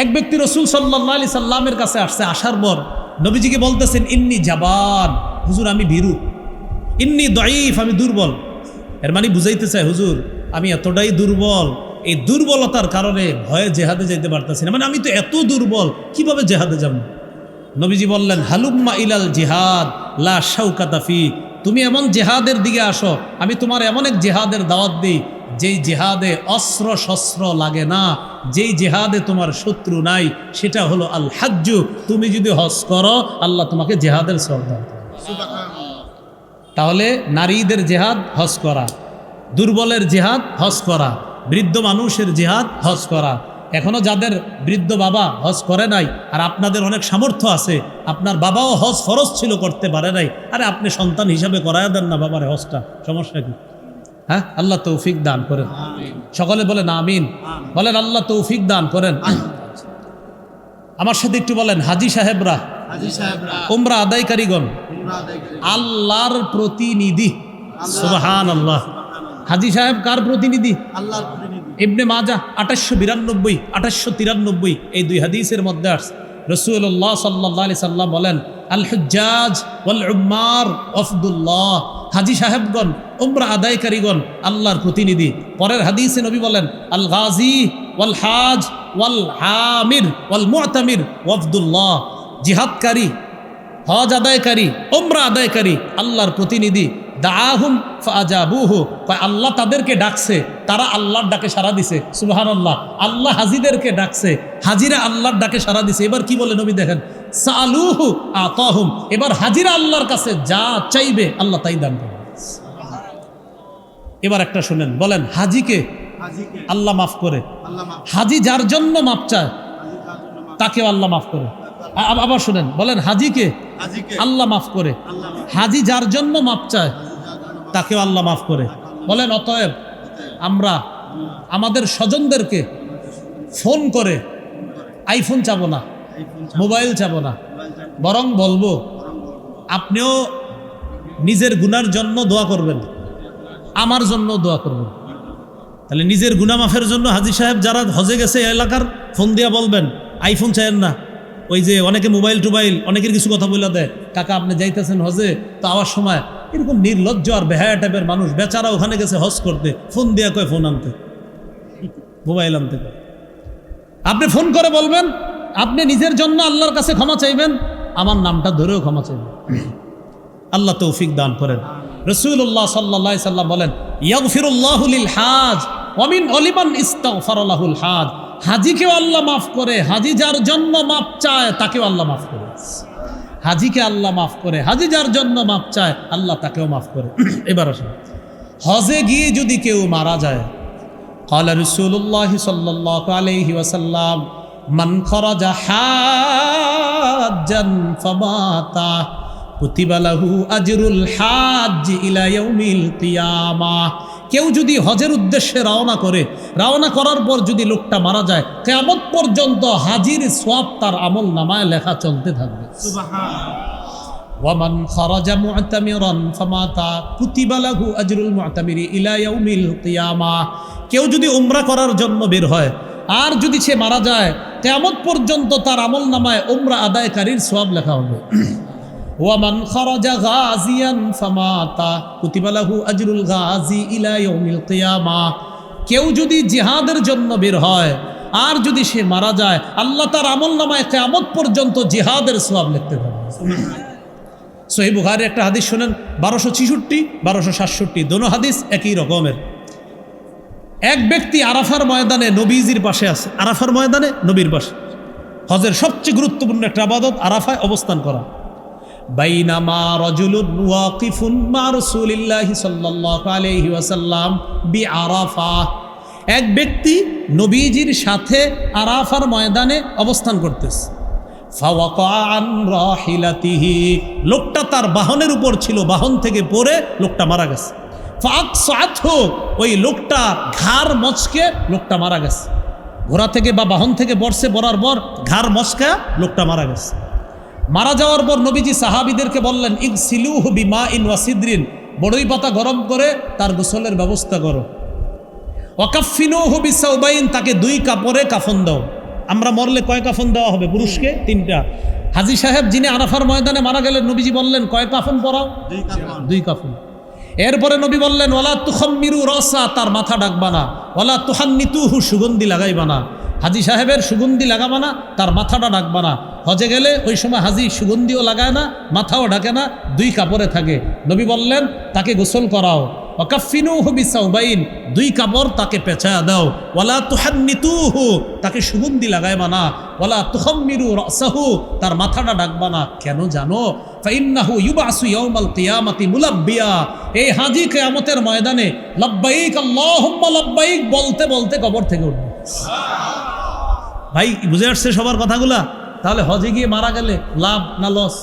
এক ব্যক্তি রাসূল সাল্লাল্লাহু আলাইহি সাল্লামের কাছে আসছে, আসার পর নবীজিকে বলতেছেন, ইন্নী জাবান, হুজুর আমি ভীরু। ইন্নী দাঈফ, আমি দুর্বল। এর মানে বুঝাইতে চাই, হুজুর আমি এতটাই দুর্বল, এই দুর্বলতার কারণে ভয়ে জেহাদে যেতে পারতেছি না, মানে আমি তো এত দুর্বল, কিভাবে জেহাদে যাব? নবীজি বললেন, হালুম্মা ইলাল জিহাদ লা শাউকাতা ফি, তুমি এমন জেহাদের দিকে আসো, আমি তোমার এমন এক জেহাদের দাওয়াত দিই যেই জেহাদে অস্ত্র শস্ত্র লাগে না, যেই জেহাদে তোমার শত্রু নাই, সেটা হলো আল হাজ্জু। তুমি যদি হজ করো, আল্লাহ তোমাকে জেহাদের সওয়াব দান করবে। তাহলে নারীদের জেহাদ হজ করা, দুর্বলের জেহাদ হজ করা, বৃদ্ধ মানুষের জেহাদ হজ করা। এখনো যাদের বৃদ্ধ বাবা হজ করে নাই, আর আপনাদের অনেক সামর্থ্য আছে, আপনার বাবাও হজ ফরজ ছিল করতে পারে নাই, আরে আপনি সন্তান হিসাবে করায় দেন না বাবার হজটা, সমস্যা কি? হ্যাঁ, আল্লাহ তৌফিক দান করেন। সকলে বলেন আমিন। বলেন আল্লাহ তৌফিক দান করেন। আমার সাথে একটু বলেন, হাজি সাহেবরা, উমরা আদায়কারীগণ, আল্লাহর প্রতিনিধি। সুবহানাল্লাহ। হাজি সাহেব কার প্রতিনিধি? আল্লাহর প্রতিনিধি। ইবনে মাজাহ 2892, 2893 এই দুই হাদিসের মধ্যে আসছে, রাসূলুল্লাহ সাল্লাল্লাহু আলাইহি সাল্লাম বলেন, আল হুজ্জাজ ওয়াল উম্মার ওয়াফদুল্লাহ, হাজি সাহেবগণ, উমরা আদায়কারীগণ আল্লাহর প্রতিনিধি। পরের হাদিসে নবী বলেন, আল গাজী ওয়াল হাজ ওয়াল আমির ওয়াল মুতামির ওয়াফদুল্লাহ, জিহাদকারী, হজ আদায়কারী, উমরা আদায়কারী আল্লাহর প্রতিনিধি। দাআহুম ফাআজাবুহু, আল্লাহ তাদেরকে ডাকছে, তারা আল্লাহর ডাকে সাড়া দিছে। সুবহানাল্লাহ। আল্লাহ হাজিদেরকে ডাকছে, হাজিরা আল্লাহর ডাকে সাড়া দিছে। এবার কি বলে নবী দেখেন, সাআলুহু আতাহুম, এবার হাজিরা আল্লাহর কাছে যা চাইবে আল্লাহ তাই দান করবে। এবার একটা শুনেন, বলেন হাজিকে আল্লাহ মাফ করে। হাজি যার জন্য মাফ চায় তাকেও আল্লাহ মাফ করে। আবার শুনেন, বলেন হাজিকে আল্লাহ মাফ করে। হাজি যার জন্য মাফ চায় তাকেও আল্লাহ মাফ করে। বলেন অতএব আমরা আমাদের স্বজনদেরকে ফোন করে আইফোন চাবো না, মোবাইল চাবো না, বরং বলবো আপনিও নিজের গুনার জন্য দোয়া করবেন, আমার জন্য দোয়া করবেন। তাহলে নিজের গুনাহ মাফের জন্য হাজি সাহেব যারা হজে গেছে এলাকার ফোন দিয়া বলবেন, আইফোন চাইেন না। ওই যে অনেকে মোবাইল টোবাইল অনেকের কিছু কথা বলে দেয়, কাকা আপনি যাইতেছেন হজে, তো আওয়ার সময় এরকম নির্লজ্জ আর বেহায়া টাইপের মানুষ, বেচারা ওখানে গেছে হজ করতে, ফোন দিয়া কয় ফোন আনতে, মোবাইল আনতে কয়। আপনি ফোন করে বলবেন আপনি নিজের জন্য আল্লাহর কাছে ক্ষমা চাইবেন, আমার নামটা ধরেও ক্ষমা চাইবেন। আল্লাহ তৌফিক দান করেন। রাসূলুল্লাহ সাল্লাল্লাহু আলাইহি সাল্লাম বলেন, ইয়াগফিরুল্লাহু লিল হাজ ওয়া মিন ওলিমান ইস্তাগফারা লাহুল হাজ, হাজিকেও আল্লাহ মাফ করে, হাজি যার জন্য মাফ চায় তাকেও আল্লাহ মাফ করে। হাজিকে আল্লাহ মাফ করে, হাজি যার জন্য মাফ চায় আল্লাহ তাকেও মাফ করে। এবার আসুন, হজে গিয়ে যদি কেউ মারা যায়, ক্বালা রাসূলুল্লাহ সাল্লাল্লাহু আলাইহি ওয়াসাল্লাম, মান খারাজা হাজ্জান ফামাতা কুতিবা লাহু আজরুল হাজ্জ ইলা ইয়াউমিল কিয়ামাহ, কেউ যদি হজের উদ্দেশ্যে রওনা করার পর যদি লোকটা মারা যায়, কিয়ামত পর্যন্ত হাজির সওয়াব তার আমল নামায় লেখা চলতে থাকবে। সুবহানাল্লাহ। ওয়া মান খারাজা মু'তামিরান ফামাতা কুতিবা লাহু আজরুল মু'তামিরি ইলা ইয়াউমিল কিয়ামাহ, কেউ যদি উমরা করার জন্য বের হয় আর যদি সে মারা যায়, কিয়ামত পর্যন্ত তার আমল নামায় উমরা আদায়কারীর সওয়াব লেখা হবে। ওয়ামান খারাজা গাজিয়ান ফামাতা কুতিবা লাহু আজরুল গাজি ইলা ইয়াউমিল কিয়ামাহ, কেউ যদি জিহাদের জন্য বের হয় আর যদি সে মারা যায়, আল্লাহ তার আমলনামায় কিয়ামত পর্যন্ত জিহাদের সওয়াব লিখতে থাকবে। সহিহ বুখারীর একটা হাদিস শুনেন, 1266 1267 দোনো হাদিস একই রকমের। এক ব্যক্তি আরাফার ময়দানে নবীজির পাশে আছে, আরাফার ময়দানে নবীর পাশে। হজের সবচেয়ে গুরুত্বপূর্ণ একটা ইবাদত আরাফায় অবস্থান করা। বাইনামা রাজুলুন ওয়াকিফুন মা রাসূলিল্লাহি সাল্লাল্লাহু আলাইহি ওয়াসাল্লাম বিআরাফা, এক ব্যক্তি নবীজির সাথে আরাফার ময়দানে অবস্থান করতেছে। ফাওয়াকা আন রাহিলাতিহি, লোকটা তার বাহনের উপর ছিল, বাহন থেকে পড়ে লোকটা মারা গেছে। ফাআকসাতহু, ওই লোকটা ঘাড় মচকে লোকটা মারা গেছে। ঘোড়া থেকে বা বাহন থেকে পড়ছে, পড়ার পর ঘাড় মচকা লোকটা মারা গেছে। মারা যাওয়ার পর নবীজি সাহাবীদেরকে বললেন, ইগসিলুহু বিমাইন ওয়া সিদরিন, বড়ই পাতা গরম করে তার গোসলের ব্যবস্থা করো। ওয়াকাফিনুহু বিসাউবাইন, তাকে 2 কাপড়ে কাফন দাও। আমরা মরলে কয় কাফন দেওয়া হবে? পুরুষকে 3টা। হাজি সাহেব যিনি আরাফার ময়দানে মারা গেলেন, নবীজি বললেন কয় কাফন পরাও? 2 কাফন। এরপরে নবী বললেন ওয়ালা তুখাম্মিরু রাসা, তার মাথা ডাকবা না, ওয়ালা তুহান্নিতুহু, সুগন্ধি লাগাইবা না, হাজি সাহেবের সুগন্ধি লাগাবা না, তার মাথাটা ডাকবা না। হজে গেলে ওই সময় হাজি সুগন্ধিও লাগায় না, মাথাও ঢাকে না, দুই কাপড়ে থাকে। নবী বললেন তাকে গোসল করাও, ওয়াকাফিনুহু বিসাউবাইন, দুই কাপড় তাকে পেঁচায়া দাও, ওয়ালা তুহান্নিতুহু, তাকে সুগন্ধি লাগাইবা না, ওয়ালা তুখাম্মিরু রাসাহু, তার মাথাটা ডাকবা না। কেন জানো? ফাইন্নাহু ইউবাসু ইয়াউমাল কিয়ামাতি মুলাব্বিয়া, এই হাজি কিয়ামতের ময়দানে লাব্বাইক আল্লাহুম্মা লাব্বাইক বলতে বলতে কবর থেকে উঠবে। ভাই বুঝে আসছে সবার কথাগুলা? তাহলে হজে গিয়ে মারা গেলে লাভ না লস?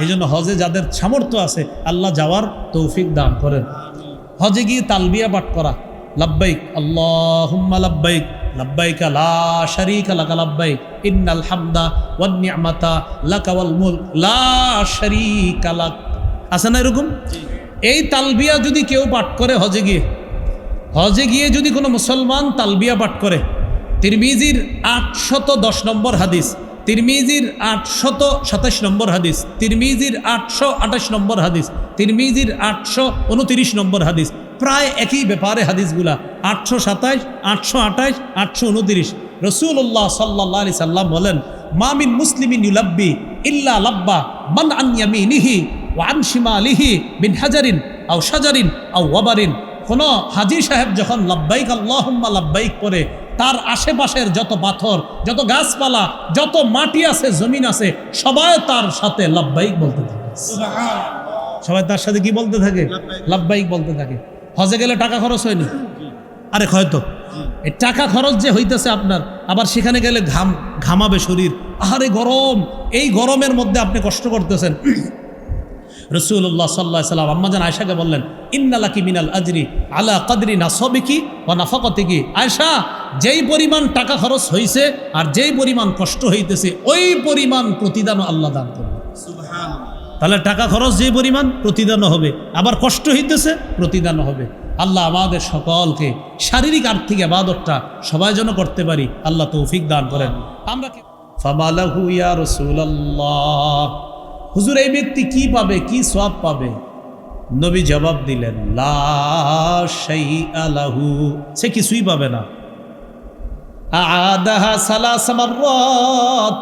এই জন্য হজে যাদের সামর্থ্য আছে আল্লাহ যাওয়ার তৌফিক দান করেন। হজে গিয়ে তালবিয়া পাঠ করা, লাব্বাইক আল্লাহুম্মা লাব্বাইক লাব্বাইক লা শারীকা লাকা লাব্বাইক ইন্নাল হামদা ওয়ান নি'মাতা লাকা ওয়াল মুলক লা শারীকা লাক, আছে না এরকম? এই তালবিয়া যদি কেউ পাঠ করে হজে গিয়ে যদি কোনো মুসলমান তালবিয়া পাঠ করে, তিরমিজির 810 নম্বর হাদিস, তিরমিজির 827 নম্বর হাদিস, তিরমিজির 828 নম্বর হাদিস, তিরমিজির 829 নম্বর হাদিস, প্রায় একই ব্যাপারে হাদিসগুলা, 827, 828, 829। রাসূলুল্লাহ সাল্লাল্লাহু আলাইহি সাল্লাম বলেন মা মিন মুসলিমিন ইউলাব্বি ইল্লা লাব্বা মান আন ইয়ামিনিহি ওয়া আন শিমালিহি মিন হাজারিন আও শাজারিন আও ওয়াবারিন। কোনো হাজি সাহেব যখন লাব্বাইক আল্লাহুম্মা লাব্বাইক পড়ে, তার আশেপাশের যত পাথর, যত গাছপালা, যত মাটি আছে, জমিন আছে, সবাই তার সাথে লাব্বাইক বলতে থাকে। সবাই তার সাথে কি বলতে থাকে? লাব্বাইক বলতে থাকে। হজে গেলে টাকা খরচ হয়নি? আরে হয়তো এই টাকা খরচ যে হইতেছে আপনার, আবার সেখানে গেলে ঘামাবে শরীর, আহারে গরম, এই গরমের মধ্যে আপনি কষ্ট করতেছেন। রাসূলুল্লাহ সাল্লাল্লাহু আলাইহি সাল্লাম আম্মাজান আয়েশাকে বললেন ইন্নালাকি মিনাল আজরি আলা কদরি নাসাবিকি ওয়া নাফাকাতিকি। আয়েশা, যেই পরিমাণ টাকা খরচ হইছে আর যেই পরিমাণ কষ্ট হইতেছে ওই পরিমাণ প্রতিদানও আল্লাহ দান করবে। সুবহানাল্লাহ। তাহলে টাকা খরচ যেই পরিমাণ প্রতিদানও হবে, আবার কষ্ট হইতেছে প্রতিদানও হবে। আল্লাহ আমাদের সকলকে শারীরিক আর্থিক ইবাদতটা সবাই যেন করতে পারি, আল্লাহ তৌফিক দান করেন। আমরা ফামালাহু ইয়া রাসূলুল্লাহ, হুজুর এই ব্যক্তি কি পাবে, কি সওয়াব পাবে? নবী জবাব দিলেন লা শাইআ লাহু, সে কিছুই পাবে না। আআদাহা সালাস মাররাত,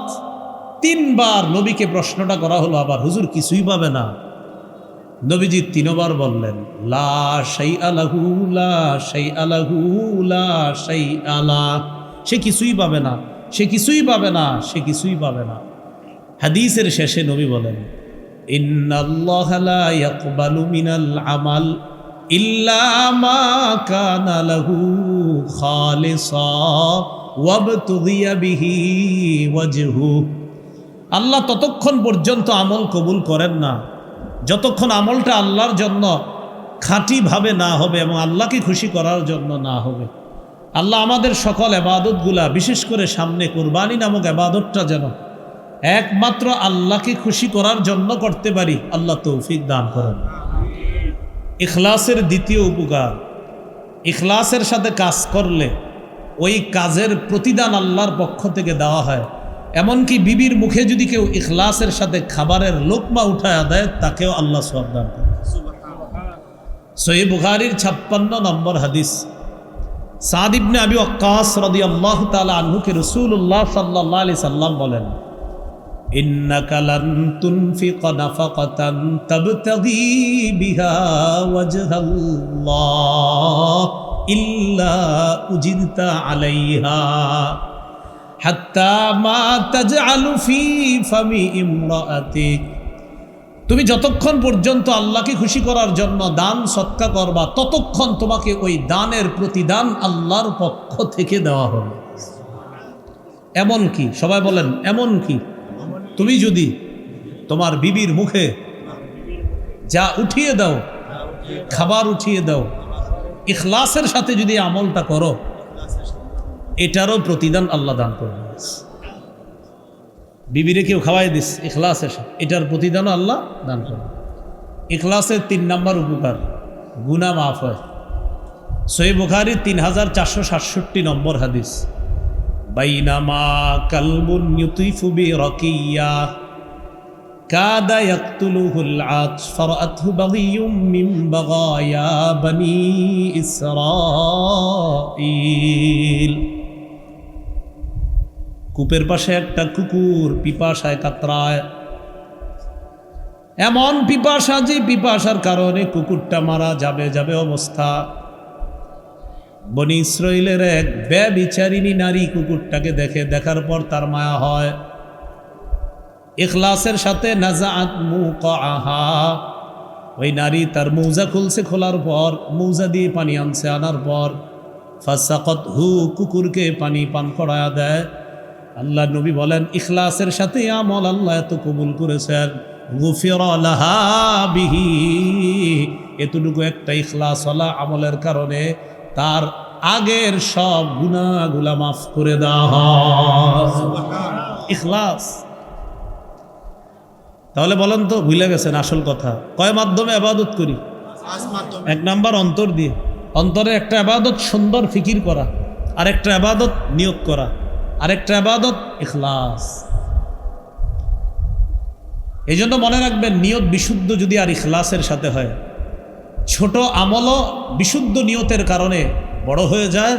তিনবার নবীকে প্রশ্নটা করা হলো আবার, হুজুর কিছুই পাবে না? নবীজি তিনবার বললেন লা শাইআ লাহু লা শাইআ লাহু লা শাইআ লা, সে কিছুই পাবে না, সে কিছুই পাবে না, সে কিছুই পাবে না। হাদিসের শেষে নবী বলেন ইন্নাল্লাহা লা ইয়াকবালু মিনাল আমাল ইল্লা মা কানা লাহু খালিসা ওয়াবতুগিয়া বিহি ওয়াজহু। আল্লাহ ততক্ষণ পর্যন্ত আমল কবুল করেন না যতক্ষণ আমলটা আল্লাহর জন্য খাঁটিভাবে না হবে এবং আল্লাহকে খুশি করার জন্য না হবে। আল্লাহ আমাদের সকল ইবাদতগুলা, বিশেষ করে সামনে কুরবানি নামক ইবাদতটা যেন একমাত্র আল্লাহকে খুশি করার জন্য করতে পারি, আল্লাহ তৌফিক দান করেন। ইখলাসের দ্বিতীয় উপকার, ইখলাসের সাথে কাজ করলে ওই কাজের প্রতিদান আল্লাহর পক্ষ থেকে দেওয়া হয়। এমনকি বিবির মুখে যদি কেউ ইখলাসের সাথে খাবারের লোকমা উঠায় দেয়, তাকেও আল্লাহ সওয়াব দান করেন। সহিহ বুখারীর 56 নম্বর হাদিস, সাদ ইবনে আবি ওয়াক্কাস রাদিয়াল্লাহু তাআলা আনহুকে রাসূলুল্লাহ সাল্লাল্লাহু আলাইহি সাল্লাম বলেন ইন্নাকা লান তুনফিকা নাফাকাতান তাবতাগী বিহা ওয়াজহাল্লাহ ইল্লা উজিরতা আলাইহা হাত্তা মা তাজআলু ফি ফামি ইমরাআতিক। তুমি যতক্ষণ পর্যন্ত আল্লাহকে খুশি করার জন্য দান সদকা করবা, ততক্ষণ তোমাকে ওই দানের প্রতিদান আল্লাহর পক্ষ থেকে দেওয়া হবে। এমন কি, সবাই বলেন এমন কি, তুমি যদি তোমার বিবির মুখে যা উঠিয়ে দাও, খাবার উঠিয়ে দাও, ইখলাসের সাথে যদি আমলটা করো, এটারও প্রতিদান আল্লাহ দান করবে। বিবিরে কেউ খাওয়াই দিস ইখলাসের সাথে, এটার প্রতিদানও আল্লাহ দান করবে। ইখলাসের 3 নম্বর উপকার, গুনাহ মাফ হয়। সহিহ বুখারীর 3467 নম্বর হাদিস, বাইনামা কালবুন ইউতিফু বিরাকিয়া কাদা ইয়াকতুলুহুল আতশ ফারাআতহু বাগিয়ুম মিন বাগায়া বনি ইসরাঈল। কূপের পাশে একটা কুকুর পিপাসায় কাতরায়, এমন পিপাসা যে পিপাসার কারণে কুকুরটা মারা যাবে যাবে অবস্থা। বনি ইসরাইলের এক ব্যভিচারিণী নারী কুকুরটাকে দেখে, দেখার পর তার মায়া হয়। ইখলাসের সাথে নাজাআত মুকাআহা, ওই নারী তার মৌজা খুলছে, খোলার পর মৌজা দিয়ে পানি আনছে, আনার পর ফাসাকাতহু, কুকুরকে পানি পান করায়া দেয়। আল্লাহ নবী বলেন ইখলাসের সাথে আমল আল্লাহ এত কবুল করেছেন, গুফিরা লাহা বিহি, এতটুকু একটা ইখলাসওয়ালা আমলের কারণে তার আগের সব গুনাহগুলা মাফ করে দেওয়া হয়। ইখলাস। তাহলে বলেন তো, ভুলে গেছেন আসল কথা। কয় মাধ্যমে ইবাদত করি? এক নাম্বার অন্তর দিয়ে। অন্তরে একটা ইবাদত সুন্দর ফিকির করা, আর একটা ইবাদত নিয়ত করা, আরেকটা ইবাদত ইখলাস। এই জন্য মনে রাখবেন, নিয়ত বিশুদ্ধ যদি আর ইখলাসের সাথে হয়, ছোট আমলও বিশুদ্ধ নিয়তের কারণে বড় হয়ে যায়,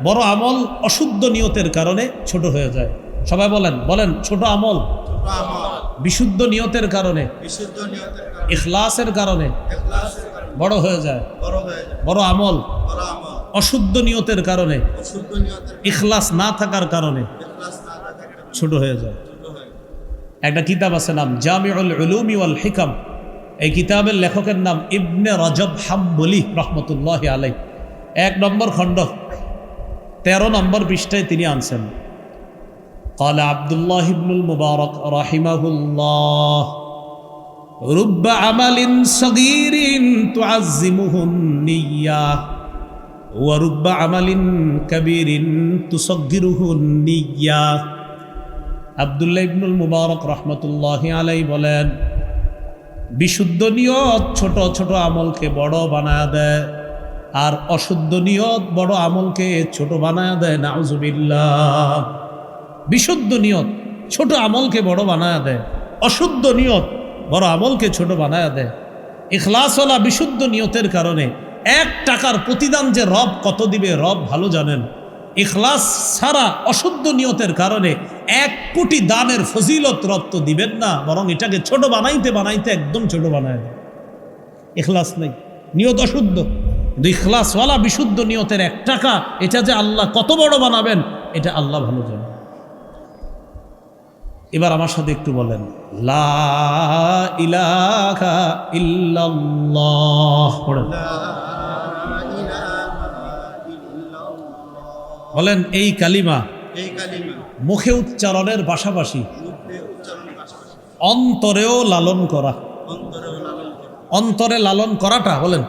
বড় আমল অশুদ্ধ নিয়তের কারণে ছোট হয়ে যায়। সবাই বলেন বলেন, ছোট আমল বিশুদ্ধ নিয়তের কারণে, ইখলাসের কারণে বড় হয়ে যায়, বড় আমল অশুদ্ধ নিয়তের কারণে, ইখলাস না থাকার কারণে ছোট হয়ে যায়। একটা কিতাব আছে, নাম জামিউল উলুমি ওয়াল হিকাম। এই কিতাবের লেখকের নাম ইবনে রজব হাম্বলি রহমতুল্লাহি আলাইহি। 1 নম্বর খণ্ড 13 নম্বর পৃষ্ঠায় তিনি আনছেন, قال عبد الله بن المبارك رحمه الله رب عمل صغير تعزمه النية ورب عمل كبير تصغره النية। আব্দুল্লাহ ইবনুল মুবারক রহমতুল্লাহি আলাইহি বলেন, বিশুদ্ধ নিয়ত ছোট ছোট আমলকে বড় বানায় দেয়, আর অশুদ্ধ নিয়ত বড় আমলকে ছোট বানায় দেয়। নাউজুবিল্লাহ। বিশুদ্ধ নিয়ত ছোট আমলকে বড় বানায় দেয়, অশুদ্ধ নিয়ত বড় আমলকে ছোট বানায় দেয়। ইখলাসওয়ালা বিশুদ্ধ নিয়তের কারণে 1 টাকার প্রতিদান যে রব কত দিবে রব ভালো জানেন। ইখলাস ছাড়া অশুদ্ধ নিয়তের কারণে 1 কোটি দানের ফজিলত রব তো দিবেন না, বরং এটাকে ছোট বানাইতে বানাইতে একদম ছোট বানায় দেয়। ইখলাস নেই, নিয়ত অশুদ্ধ। কিন্তু ইখলাসওয়ালা বিশুদ্ধ নিয়তের 1 টাকা, এটা যে আল্লাহ কত বড় বানাবেন এটা আল্লাহ ভালো জানেন। এবার আমার সাথে একটু বলেন, লা ইলাহা ইল্লাল্লাহ। বলেন এই কালিমা মুখে উচ্চারণের পাশাপাশি অন্তরেও লালন করা। অন্তরে লালন করাটা বলেন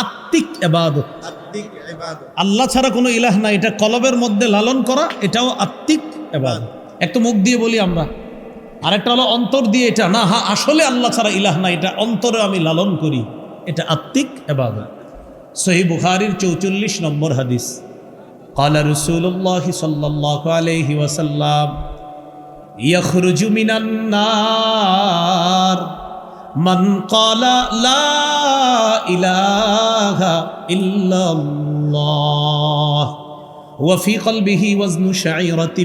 আত্মিক ইবাদত। আল্লাহ ছাড়া কোনো ইলাহ নাই, এটা কলবের মধ্যে লালন করা, এটাও আত্মিক ইবাদত। এক তো মুখ দিয়ে বলি আমরা, আরেকটা হলো অন্তর দিয়ে, এটা না হ্যাঁ আসলে আল্লাহ ছাড়া ইলাহ নাই, এটা অন্তরে আমি লালন করি, এটা আত্মিক ইবাদত। সহিহ বুখারীর 44 নম্বর হাদিস, قال رسول الله صلى الله عليه وسلم يخرج من النار من قال لا إله إلا الله وفي قلبه وزن شعيرة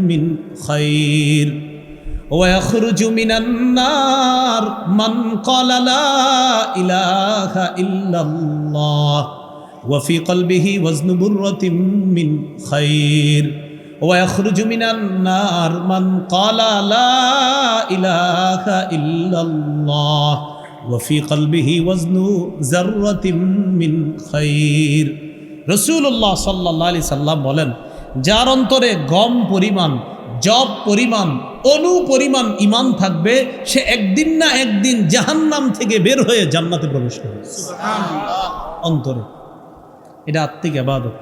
من خير ويخرج من النار من قال لا إله إلا الله وفي قلبه وزن برة من خير ويخرج من النار من قال لا إله إلا الله وفي قلبه وزن ذرة من خير। রাসূলুল্লাহ সাল্লাল্লাহু আলাইহি সাল্লাম বলেন, যার অন্তরে গম পরিমাণ, জব পরিমাণ, অনু পরিমাণ ঈমান থাকবে, সে একদিন না একদিন জাহান্নাম থেকে বের হয়ে জান্নাতে প্রবেশ করবে। সুবহানাল্লাহ। অন্তরে এটা আত্মিক ইবাদত।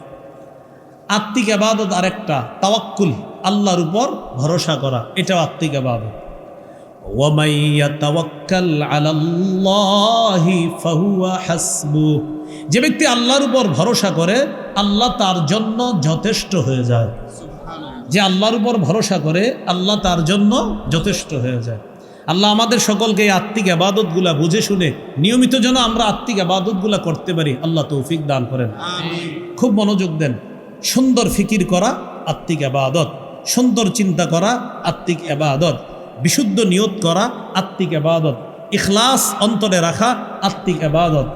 আত্মিক ইবাদত আরেকটা তাওয়াক্কুল, আল্লাহর উপর ভরসা করা, এটাও আত্মিক ইবাদত। ওয়া মান ইয়াতাওয়াক্কাল আলাল্লাহি ফাহুয়া হাসবুহ, যে ব্যক্তি আল্লাহর উপর ভরসা করে আল্লাহ তার জন্য যথেষ্ট হয়ে যায়। যে আল্লাহর উপর ভরসা করে আল্লাহ তার জন্য যথেষ্ট হয়ে যায়। আল্লাহ আমাদের সকলকে এই আত্মিক আবাদতগুলা বুঝে শুনে নিয়মিত যেন আমরা আত্মিক আবাদতগুলা করতে পারি, আল্লাহ তৌফিক দান করেন। খুব মনোযোগ দেন। সুন্দর ফিকির করা আত্মিক আবাদত, সুন্দর চিন্তা করা আত্মিক আবাদত, বিশুদ্ধ নিয়ত করা আত্মিক আবাদত, ইখলাস অন্তরে রাখা আত্মিক আবাদত,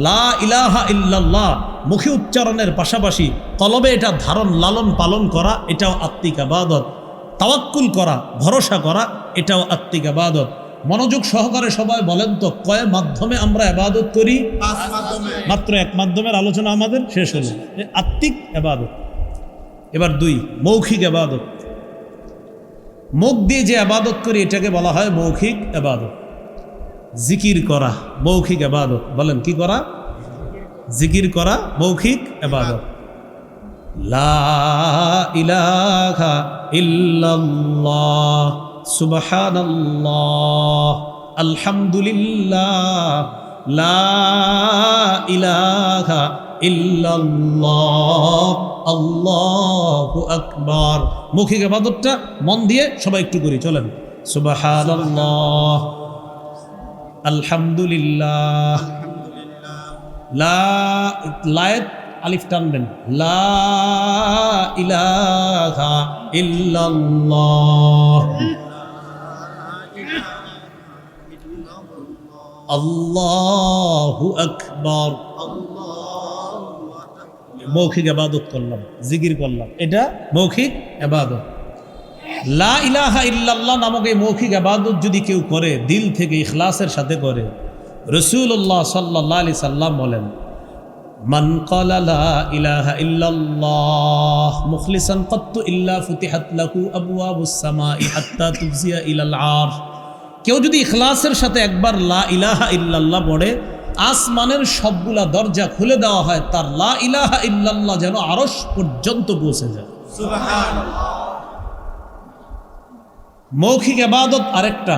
লা ইলাহা ইল্লাল্লাহ মুখে উচ্চারণের পাশাপাশি কলবে এটা ধারণ লালন পালন করা, এটাও আত্মিক আবাদত। তাওয়াক্কুল করা, ভরসা করা, এটাও আত্মিক আবাদত। মনোযোগ সহকারে সবাই বলেন তো, কয় মাধ্যমে আমরা আবাদত করি? মাত্র এক মাধ্যমের আলোচনা আমাদের শেষ হলো, আত্মিক আবাদত। এবার 2, মৌখিক আবাদত। মুখ দিয়ে যে আবাদত করি এটাকে বলা হয় মৌখিক আবাদত। জিকির করা মৌখিক আবাদত। বলেন কি করা? জিকির করা মৌখিক আবাদত। লা ইলাহা ইল্লাল্লাহ সুবহানাল্লাহ আলহামদুলিল্লাহ লা ইলাহা ইল্লাল্লাহ আল্লাহু আকবার। মৌখিক ইবাদতটা মন দিয়ে সবাই একটু করি, চলেন। সুবহানাল্লাহ আলহামদুলিল্লাহ, লায়েত আলিফ টানবেন, লা ইলাহা ইল্লাল্লাহ আল্লাহু আকবার। মৌখিক ইবাদত করলাম, জিকির করলাম, এটা মৌখিক ইবাদত। লা ইলাহা ইল্লাল্লাহ নামক এই মৌখিক ইবাদত যদি কেউ করে, দিল থেকে ইখলাসের সাথে করে, রাসূলুল্লাহ সাল্লাল্লাহু আলাইহি সাল্লাম বলেন, মান ক্বালা লা ইলাহা ইল্লাল্লাহ মুখলিসান কাত্তু ইল্লা ফুতিহাত লাহু আবওয়াবুস সামাই হাত্তা তুফজিয়া ইলাল আরশ। কেউ যদি ইখলাসের সাথে একবার লা ইলাহা ইল্লাল্লাহ পড়ে, আসমানের সবগুলা দরজা খুলে দেওয়া হয়, তার লা ইলাহা ইল্লাল্লাহ যেন আরশ পর্যন্ত পৌঁছে যায়। সুবহানাল্লাহ। মৌখিক ইবাদত আরেকটা,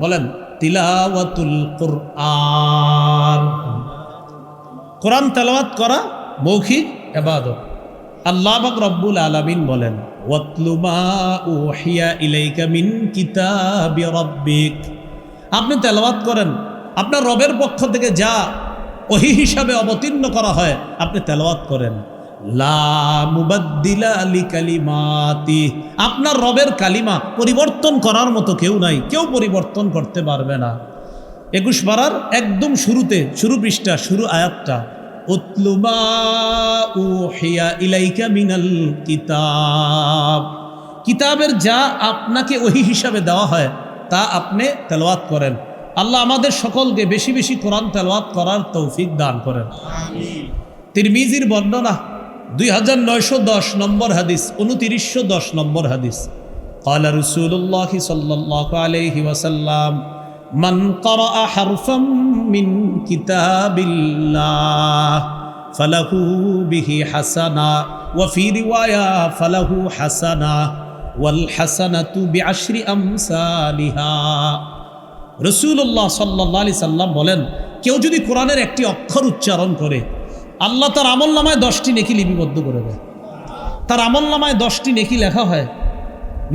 বলেন তিলাওয়াতুল কুরআন। কোরআন তেলাওয়াত করা মৌখিক ইবাদত। আল্লাহ পাক রব্বুল আলামিন বলেন, ওয়াতলু মা উহিয়া ইলাইকা মিন কিতাবি রাব্বিক। আপনি তেলাওয়াত করেন, আপনার রবের পক্ষ থেকে যা ওহী হিসাবে অবতীর্ণ করা হয় আপনি তেলাওয়াত করেন। লা মুবাদ্দিলা লিকালিমাতি। আপনার রবের কালিমা পরিবর্তন করার মতো কেউ নাই, কেউ পরিবর্তন করতে পারবে না। 21 পারার একদম শুরুতে, শুরু পৃষ্ঠা, শুরু আয়াতটা, উতলু মা উহিয়া ইলাইকা মিনাল কিতাব। কিতাবের যা আপনাকে ওহী হিসাবে দেওয়া হয় তা আপনি তেলাওয়াত করেন। আল্লাহ আমাদের সকলকে বেশি বেশি কোরআন তেলাওয়াত করার তৌফিক দান করেন। আমিন। তিরমিজির বর্ণনা 2910 নম্বর হাদিস, 2910 নম্বর হাদিস, ক্বালা রাসূলুল্লাহ সাল্লাল্লাহু আলাইহি ওয়াসাল্লাম, মান ক্বারাআ হারফাম মিন কিতাবিল্লাহ ফালাহু বিহি হাসানা ওয়া ফি রিওয়ায়া ফালাহু হাসানা ওয়াল হাসানাতু বিআশরি আমসালিহা। রাসূলুল্লাহ সাল্লাল্লাহু আলাইহি সাল্লাম বলেন, কেউ যদি কোরআনের একটি অক্ষর উচ্চারণ করে, আল্লাহ তার আমলনামায় 10টি নেকি লিপিবদ্ধ করে দেয়। তার আমলনামায় 10টি নেকি লেখা হয়।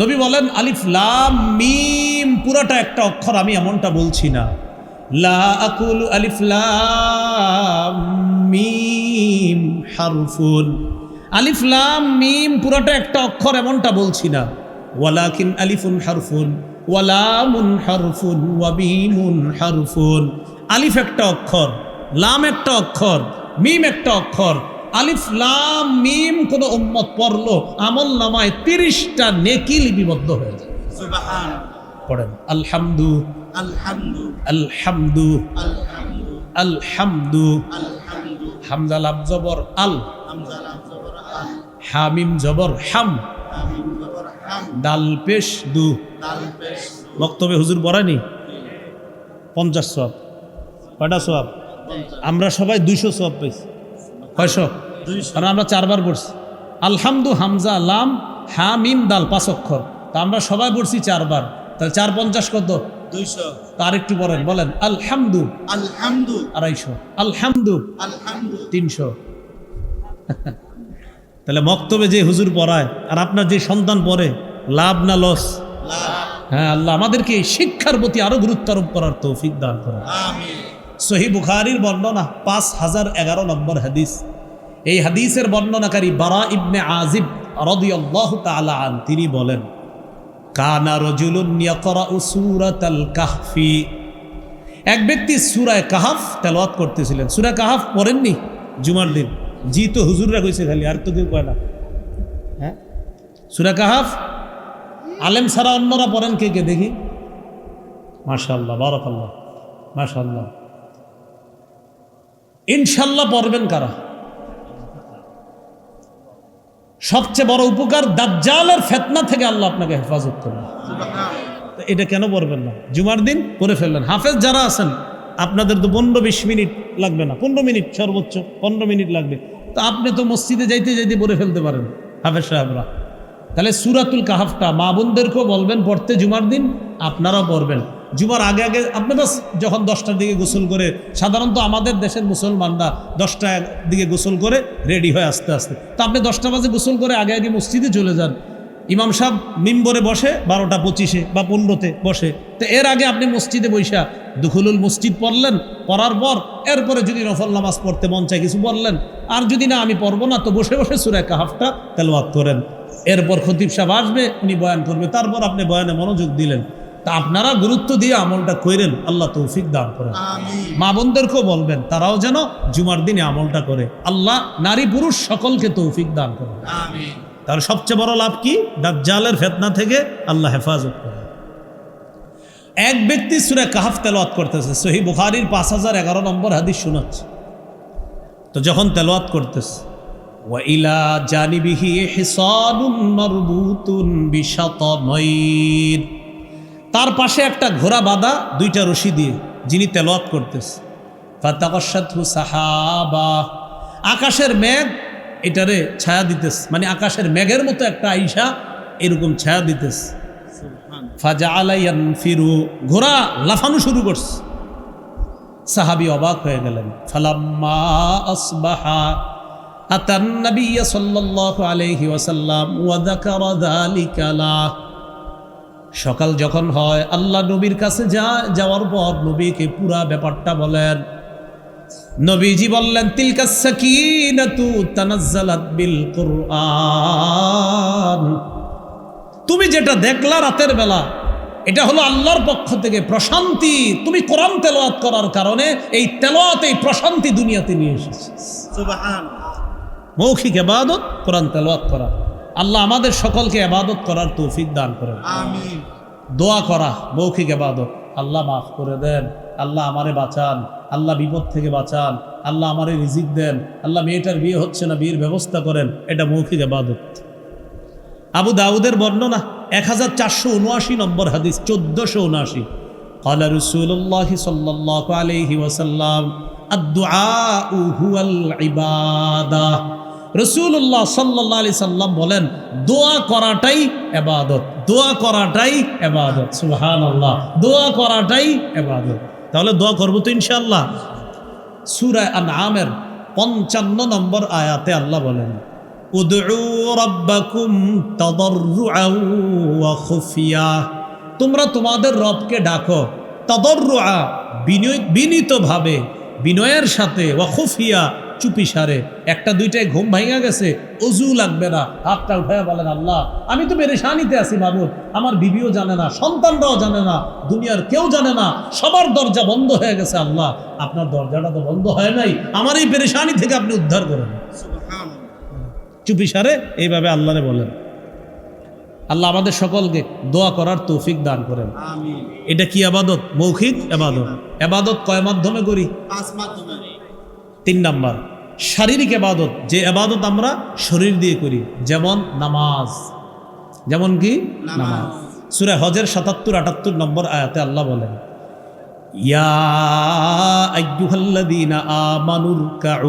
নবী বলেন, আলিফ লাম মিম পুরাটা একটা অক্ষর, আমি এমনটা বলছি না। লা আকুলু আলিফ লাম মিম হারফুন। আলিফ লাম মিম পুরাটা একটা অক্ষর এমনটা বলছি না। ওয়ালাকিন আলিফুন হারফুন ওয়া লামুন হারফুন ওয়া মিমুন হারফুন। আলিফ একটা অক্ষর, লাম একটা অক্ষর, মিম একটা অক্ষর। আলিফ লাম মিম কোন উম্মত পড়লো, আমল নামায় 30টা নেকি লিপিবদ্ধ হয়ে যায়। সুবহানাল্লাহ। পড়েন আলহামদু আলহামদু আলহামদু আলহামদু আলহামদু আলহামদু। হামজা লাম জবর আল, হামজা লাম জবর আল, হামিম জবর হাম, হামিম জবর হাম, দাল পেশ দু, দাল পেশ। বক্তব্যে হুজুর পড়ায়নি 50 সওয়াব। কয়টা সওয়াব? আমরা সবাই 200 সওয়াব পাইছি। কয়শো? 200। কারণ আমরা 4 বার পড়ছি। আলহামদু হামজা লাম হা মিম দাল 5 অক্ষর, তা আমরা সবাই পড়ছি 4 বার, তাহলে 4 50 কত? 200। তার একটু বলেন, বলেন আলহামদু আলহামদু 250, আলহামদু আলহামদু 300। তাহলে মক্তবে যে হুজুর পড়ায় আর আপনার যে সন্তান পড়ে, লাভ না লস? লাভ। হ্যাঁ, আল্লাহ আমাদেরকে এই শিক্ষার প্রতি আরো গুরুত্ব আরোপ করার তৌফিক দান করেন। সহিহ বুখারীর বর্ণনা 5011 নম্বর হাদিস। এই হাদিসের বর্ণনাকারী বারা ইবনে আজিব রাদিয়াল্লাহু তাআলা আন, তিনি বলেন, কানা রাজুলুন ইয়াকরাউ সূরাতাল কাহফি, এক ব্যক্তি সূরা কাহফ তেলাওয়াত করতেছিলেন। সূরা কাহফ পড়েননি জুমার দিন? জি, তো হুজুররা কইছে খালি, আর তো কেউ কয় না। হ্যাঁ, সূরা কাহফ আলেম ছাড়া অন্যরা পড়েন কে কে দেখি? মাশাআল্লাহ, বারাকাল্লাহ, মাশাআল্লাহ। ইনশাআল্লাহ পড়বেন কারা? সবচেয়ে বড় উপকার, দাজ্জালের ফিতনা থেকে আল্লাহ আপনাকে হেফাজত করবেন। এটা কেন পড়বেন না? জুমার দিন পড়ে ফেললেন। হাফেজ যারা আছেন আপনাদের তো 15-20 মিনিট লাগবে না, 15 মিনিট সর্বোচ্চ 15 মিনিট লাগবে। তো আপনি তো মসজিদে যাইতে যাইতে পড়ে ফেলতে পারেন হাফেজ সাহেবরা। তাহলে সূরাতুল কাহফটা মা বোনদেরকেও বলবেন পড়তে জুমার দিন, আপনারাও পড়বেন। জুমার আগে আগে আপনি বাস যখন 10টার দিকে গোসল করে, সাধারণত আমাদের দেশের মুসলমানরা 10টার দিকে গোসল করে রেডি হয় আস্তে আস্তে, তো আপনি 10টা বাজে গোসল করে আগে আগে মসজিদে চলে যান। ইমাম সাহেব মিম্বরে বসে 12টা 25 বা 15-তে বসে, তো এর আগে আপনি মসজিদে বৈশা দুখুলুল মসজিদ পড়লেন, পড়ার পর এরপরে যদি নফল নামাজ পড়তে মন চায় কিছু পড়লেন, আর যদি না আমি পড়বো না, তো বসে বসে সূরা কাহফটা তেলাওয়াত করেন। এরপর খতিব সাহেব আসবে, উনি বয়ান করবে, তারপর আপনি বয়ানে মনোযোগ দিলেন। তা আপনারা গুরুত্ব দিয়ে আমলটা করেন, আল্লাহ তৌফিক দান করেন। মা বোনদেরকেও বলবেন তারাও যেন জুমার দিনে আমলটা করে। আল্লাহ নারী পুরুষ সকলকে তৌফিক দান করেন। তাহলে সবচেয়ে বড় লাভ কি? দাজ্জালের ফিতনা থেকে আল্লাহ হেফাজত করে। এক ব্যক্তি সূরা কাহফ তেলাওয়াত করতেছে, সহিহ বুখারীর 5011 নম্বর হাদিস শোনাচ্ছে। তো যখন তেলাওয়াত করতেছে, ওয়া ইলা জানিবিহি হিসানুন মারবুতুন বিশাতামাইন, তার পাশে একটা ঘোড়া বাঁধা 2টা রশি দিয়ে, যিনি তেলাওয়াত করতেছে। ফাতাগাশাতহু সাহাবা, আকাশের মেঘ এটারে ছায়া দিতেছে, মানে আকাশের মেঘের মতো একটা আইসা এরকম ছায়া দিতেছে। ফাজাআলা ইয়ানফিরু, ঘোড়া লাফানো শুরু করছে। সাহাবী অবাক হয়ে গেলেন। ফালাম্মা আসবাহা আতান নবী সাল্লাল্লাহু আলাইহি ওয়াসাল্লাম ওয়া যাকারা যালিকা লা, সকাল যখন হয় আল্লাহ নবীর কাছে যাওয়ার পর নবীকে পুরা ব্যাপারটা বলেন। নবীজি বললেন, তিলকাস সাকিনাতু তানাজ্জালাত বিল কুরআন, তুমি যেটা দেখলা রাতের বেলা, এটা হলো আল্লাহর পক্ষ থেকে প্রশান্তি। তুমি কোরআন তেলাওয়াত করার কারণে এই তেলাওয়াত, এই প্রশান্তি দুনিয়াতে নিয়ে এসেছে। সুবহানাল্লাহ। মৌখিক ইবাদত কোরআন তেলাওয়াত করা। আল্লাহ আমাদের সকলকে ইবাদত করার তৌফিক দান করেন। আমিন। দোয়া করা মৌখিক ইবাদত, আল্লাহ মাফ করে দেন, আল্লাহ আমারে বাঁচান, আল্লাহ বিপদ থেকে বাঁচান, আল্লাহ আমারে রিজিক দেন, আল্লাহ মেয়েটার বিয়ে হচ্ছে না, বিয়ের ব্যবস্থা করেন, এটা মৌখিক ইবাদত। আবু দাউদের বর্ণনা 1479 নম্বর হাদিস, 1479। قال رسول الله صلى الله عليه وسلم الدعاء هو العبادة, রাসূলুল্লাহ সাল্লাল্লাহু আলাইহি সাল্লাম বলেন, দোয়া করাটাই ইবাদত, দোয়া করাটাই ইবাদত। সুবহানাল্লাহ, দোয়া করাটাই ইবাদত। তাহলে দোয়া করব তো ইনশাআল্লাহ। সূরা আনআমের 55 নম্বর আয়াতে আল্লাহ বলেন, উদউ রাব্বাকুম তাদাররুআন ওয়া খুফিয়া, তোমরা তোমাদের রবকে ডাকো, তাদাররুআ বিনীতভাবে, বিনয়ের সাথে, ওয়া খুফিয়া চুপিসারে। 1-2টায় ঘুম ভাঙা গেছে, অজু লাগবে না, হাতটা উঠায় বলেন, আল্লাহ আমি তো পেরেশানিতে আছি মাবুদ, আমার বিবিও জানে না, সন্তানরাও জানে না, দুনিয়ার কেউ জানে না, সবার দরজা বন্ধ হয়ে গেছে, আল্লাহ আপনার দরজাটা তো বন্ধ হয় নাই, আমার এই পেরেশানি থেকে আপনি উদ্ধার করেন। চুপিসারে এইভাবে আল্লাহরে বলেন। আল্লাহ আমাদের সকলকে দোয়া করার তৌফিক দান করেন। আমিন। এটা কি ইবাদত? মৌখিক ইবাদত। ইবাদত কয় মাধ্যমে করি? 5 মাধ্যমে। 3 নাম্বার শারীরিক ইবাদত, যে ইবাদত আমরা শরীর দিয়ে করি, যেমন নামাজ। যেমন কি? নামাজ। সূরা হজের 77-78 নম্বর আয়াতে আল্লাহ বলেন, ইয়া আইয়ুহাল্লাযীনা আমানুরকাউ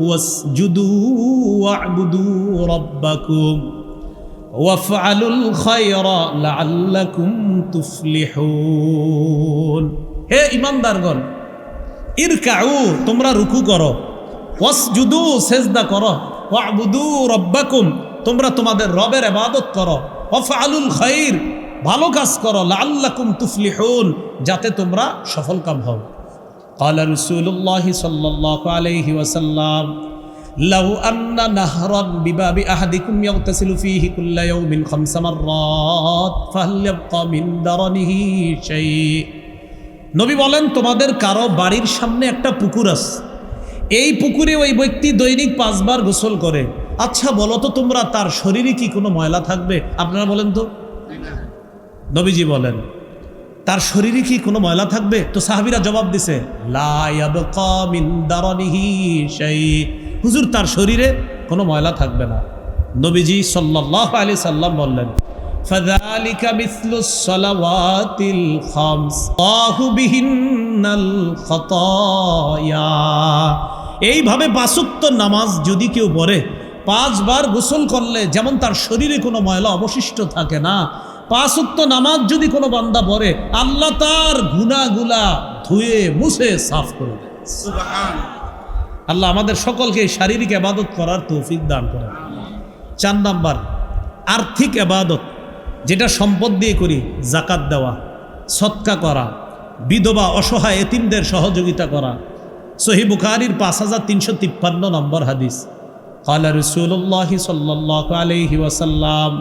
ওয়াসজুদু ওয়া'বুদু রাব্বাকুম ওয়াফআলুল খায়রা লাআল্লাকুম তুফলিহুন। হে ঈমানদারগণ, ইরকাউ, তোমরা রুকু করো, ওয়াসজুদু, সেজদা করো, ওয়া'বুদু রাব্বাকুম, তোমরা তোমাদের রবের ইবাদত করো, ওয়াফআলুল খায়র, ভালো কাজ করো, লাআল্লাকুম তুফলিহুন, যাতে তোমরা সফলকাম হও। ক্বালা রাসূলুল্লাহ সাল্লাল্লাহু আলাইহি ওয়াসাল্লাম লাউ আন্না নাহরান বিবাবি আহাদিকুম ইয়াগতাসিলু ফীহি কুল্লা ইয়াউমিন 5 মাররাত ফাহাল ইয়াবকা মিন দারানিহি শাই। নবী বলেন, তোমাদের কারো বাড়ির সামনে একটা পুকুর আছে, এই পুকুরে ওই ব্যক্তি দৈনিক 5 বার গোসল করে। আচ্ছা বলো তো তোমরা, তার শরীরে কি কোনো ময়লা থাকবে? আপনারা বলেন তো। নবীজি বলেন, তার শরীরে কি কোনো ময়লা থাকবে? তো সাহাবীরা জবাব দিছে, লা ইয়াবকা মিন দারানিহি শাই। হুজুর, তার শরীরে কোনো ময়লা থাকবে না। নবীজি সাল্লাল্লাহু আলাইহি সাল্লাম বললেন, ফাযালিকা মিসলুস সালাওয়াতিল খামস আহু বিহিন্নাল খাতায়া। এইভাবে 5 ওয়াক্ত নামাজ যদি কেউ পড়ে, 5 বার গোসল করলে যেমন তার শরীরে কোনো ময়লা অবশিষ্ট থাকে না, 5 ওয়াক্ত নামাজ যদি কোনো বান্দা পড়ে, আল্লাহ তার গুনাহগুলা ধুয়ে মুছে সাফ করে দেয়। সুবহানাল্লাহ। আল্লাহ আমাদের সকলকে শারীরিক ইবাদত করার তৌফিক দান করেন। 4 নাম্বার, আর্থিক ইবাদত, যেটা সম্পদ দিয়ে করি, যাকাত দেওয়া, সদকা করা, বিধবা অসহায় এতিমদের সহযোগিতা করা। সহিহ বুখারীর 5353 নম্বর হাদিস। ক্বালা রাসূলুল্লাহ সাল্লাল্লাহু আলাইহি ওয়াসাল্লাম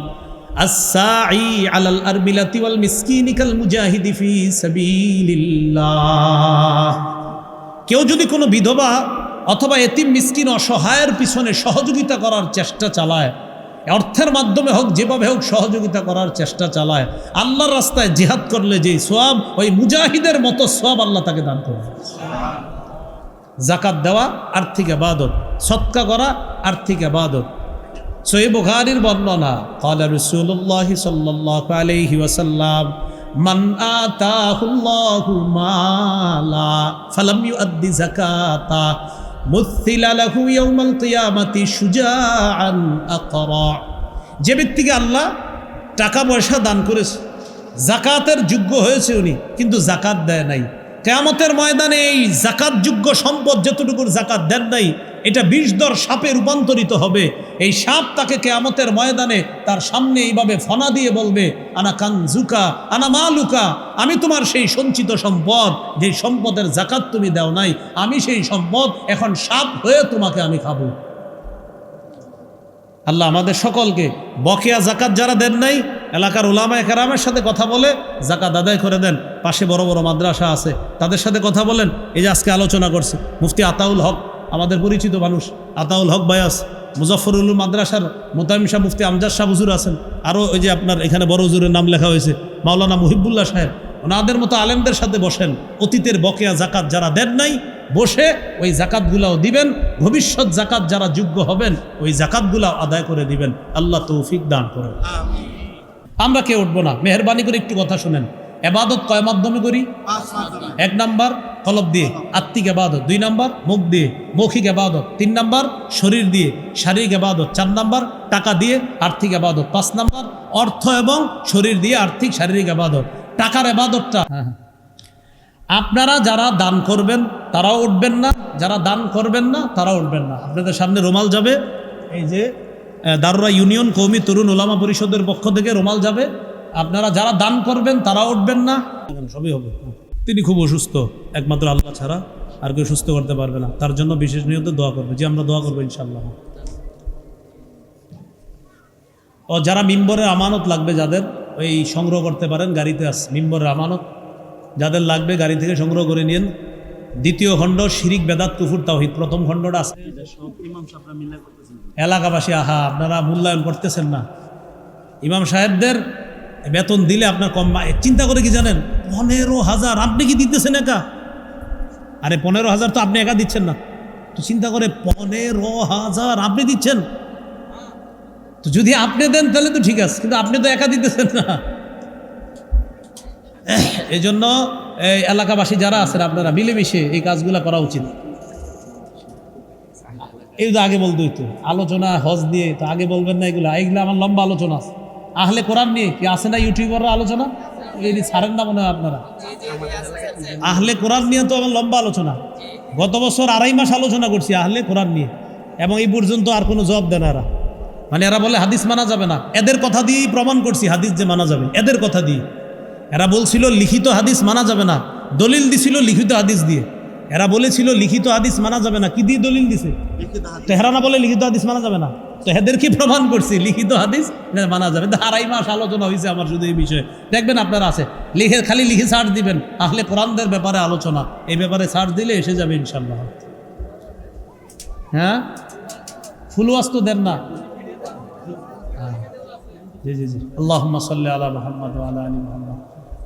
আস-সাঈ আলাল আরমিলাতি ওয়াল মিসকিনি কাল মুজাহিদি ফি সাবিলিল্লাহ। কেউ যদি কোনো বিধবা অথবা এতিম মিসকিন অসহায়ের পিছনে সহযোগিতা করার চেষ্টা চালায়, অর্থের মাধ্যমে হোক, যেভাবে হোক সহযোগিতা করার চেষ্টা চালায়, আল্লাহর রাস্তায় জিহাদ করলে যে সওয়াব, ওই মুজাহিদের মতো সওয়াব আল্লাহ তাকে দান করবে। যাকাত দেওয়া আর্থিক ইবাদত, সদকা করা আর্থিক ইবাদত। সহিহ বুখারীর বর্ণনা, ক্বালা রাসূলুল্লাহ সাল্লাল্লাহু আলাইহি ওয়াসাল্লাম মান আতাহুল্লাহু মালা ফালাম ইউআদ্দি যাকাতা মুথিলা লাহু ইয়াউমাল কিয়ামাতি শুজাআন আকরা। যে ব্যক্তিকে আল্লাহ টাকা পয়সা দান করেছে, যাকাতের যোগ্য হয়েছে উনি, কিন্তু যাকাত দেয় নাই, কিয়ামতের ময়দানে এই যাকাত যোগ্য সম্পদ যতটুকুর যাকাত দেন নাই, এটা 20 দর সাপে রূপান্তরিত হবে। এই সাপ তাকে কিয়ামতের ময়দানে তার সামনে এইভাবে ফনা দিয়ে বলবে, আনা কানজুকা আনা মালুকা, আমি তোমার সেই সঞ্চিত সম্পদ, যে সম্পদের যাকাত তুমি দাও নাই, আমি সেই সম্পদ এখন সাপ হয়ে তোমাকে আমি খাবো। আল্লাহ আমাদের সকলকে বকেয়া যাকাত যারা দেন নাই, এলাকার উলামায়ে কেরামের সাথে কথা বলে যাকাত আদায় করে দেন। পাশে বড় বড় মাদ্রাসা আছে, তাদের সাথে কথা বলেন। এই যে আজকে আলোচনা করছে মুফতি আতাউল হক, আমাদের পরিচিত মানুষ, আতাউল হক বায়াস, মুজাফফরুল মাদ্রাসার মোতামিম শাহ মুফতি আমজাদ শাহ হুজুর আছেন, আরও ওই যে আপনার এখানে বড় হুজুরের নাম লেখা হয়েছে মাওলানা মুহিবুল্লাহ সাহেব, ওনাদের মতো আলেমদের সাথে বসেন। অতীতের বকেয়া যাকাত যারা দেন নাই, বসে ওই যাকাতগুলাও দিবেন। ভবিষ্যৎ যাকাত যারা যোগ্য হবেন, ওই যাকাতগুলাও আদায় করে দিবেন। আল্লাহ তৌফিক দান করেন। আমরা কেউ উঠবো না, মেহরবানি করে একটু কথা শুনেন। এবাদত কয় মাধ্যমে করি? 1 নাম্বার কলব দিয়ে, আত্মিক এবাদত। 2 নাম্বার মুখ দিয়ে, মৌখিক এবাদত। 3 নাম্বার শরীর দিয়ে, শারীরিক এবাদত। 4 নাম্বার টাকা দিয়ে, আর্থিক এবাদত। 5 নাম্বার অর্থ এবং শরীর দিয়ে আর্থিক শারীরিক এবাদত। টাকার এবাদতটা আপনারা যারা দান করবেন তারাও উঠবেন না, যারা দান করবেন না তারাও উঠবেন না। আপনাদের সামনে রুমাল যাবে, এই যে দারুরা ইউনিয়ন কওমি তরুণ ওলামা পরিষদের পক্ষ থেকে রুমাল যাবে। আপনারা যারা দান করবেন তারাও উঠবেন না, সবই হবে। তিনি খুব অসুস্থ, একমাত্র আল্লাহ ছাড়া আর কেউ সুস্থ করতে পারবে না। তার জন্য বিশেষ নিয়তে দোয়া করবে, যে আমরা দোয়া করবো ইনশাআল্লাহ। ও যারা মিম্বরের আমানত লাগবে, যাদের ওই সংগ্রহ করতে পারেন, গাড়িতে আছে মিম্বরের আমানত, যাদের লাগবে গাড়ি থেকে সংগ্রহ করে নিন। 2য় খণ্ড শিরিক বেদাত কুফুর তাওহীদ, 1ম খণ্ডটা আছে। এলাকাবাসী, আহা আপনারা মূল্যায়ন করতেছেন না। ইমাম সাহেবদের বেতন দিলে আপনার কম, চিন্তা করে কি জানেন, 15,000 আপনি কি দিতেছেন একা? আরে 15,000 তো আপনি একা দিচ্ছেন না, তো চিন্তা করে 15,000 আপনি দিচ্ছেন। তো যদি আপনি দেন তাহলে তো ঠিক আছে, কিন্তু আপনি তো একা দিতেছেন না। এই জন্য এলাকাবাসী যারা আছেন, আপনারা মিলেমিশে এই কাজগুলা করা উচিত। এই তো আগে বলতে হইতো, আলোচনা হজ নিয়ে তো আগে বলবেন না, এগুলো আমার লম্বা আলোচনা আছে। আহলে কোরআন নিয়ে কি আছে না ইউটিউবাররা আলোচনা, এই ছাড়েন না মনে হয় আপনারা। আহলে কোরআন নিয়ে তো আমার লম্বা আলোচনা, গত বছর 2.5 মাস আলোচনা করছি আহলে কোরআন নিয়ে, এবং এই পর্যন্ত আর কোনো জবাব দেন এরা। মানে এরা বলে হাদিস মানা যাবে না, এদের কথা দিয়েই প্রমাণ করছি হাদিস যে মানা যাবে, এদের কথা দিয়ে। এরা বলছিল লিখিত হাদিস মানা যাবে না, দলিল দিছিল লিখিত হাদিস দিয়ে। এরা বলেছিল লিখিত হাদিস মানা যাবে না, কি দিয়ে দলিল দিছে? তো হেরা না বলে লিখিত হাদিস মানা যাবে না, তো এদের কি প্রমাণ করছি লিখিত হাদিস মানা যাবে। 2.5 মাস আলোচনা হয়েছে আমার শুধু এই বিষয়ে, দেখবেন আপনারা আছে খালি লিখে সার্চ দিবেন আহলে কোরআনদের ব্যাপারে আলোচনা, এই ব্যাপারে সার্চ দিলে এসে যাবে ইনশাল্লাহ। হ্যাঁ, ফুল ওয়াজ তো দেন না। জি জি জি। আল্লাহুম্মা সাল্লি আলা মুহাম্মাদ ওয়া আলা আলি মুহাম্মাদ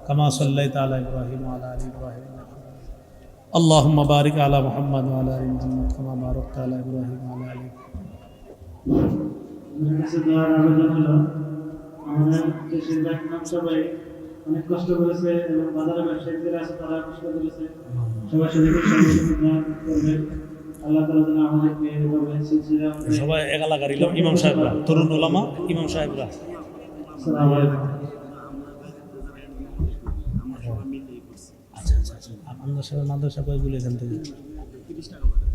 কামা সাল্লাইতা আলা ইব্রাহিম ওয়া আলা আলি ইব্রাহিম। আল্লাহুম্মা বারিক আলা মুহাম্মাদ ওয়া আলা আলি মুহাম্মাদ কামা বারাকতা আলা ইব্রাহিম ওয়া আলা আলি। আমাদের দেশের ব্যাংক সবাই অনেক কষ্ট করেছে এবং বাজারে ব্যবসায়ীরা আছে তারা কষ্ট করেছে, সবাই সবাইকে সহযোগিতা করবেন। আল্লাহ তাআলা যেন আমাদেরকে এভাবে সিলসিলা সবাই এক এলাকার ইমাম সাহেবরা, তরুণ ওলামা ইমাম সাহেবরা। আসসালামু আলাইকুম। আচ্ছা আচ্ছা আচ্ছা, আপনাদের সাথে মাদ্রাসা কয়গুলো এখান থেকে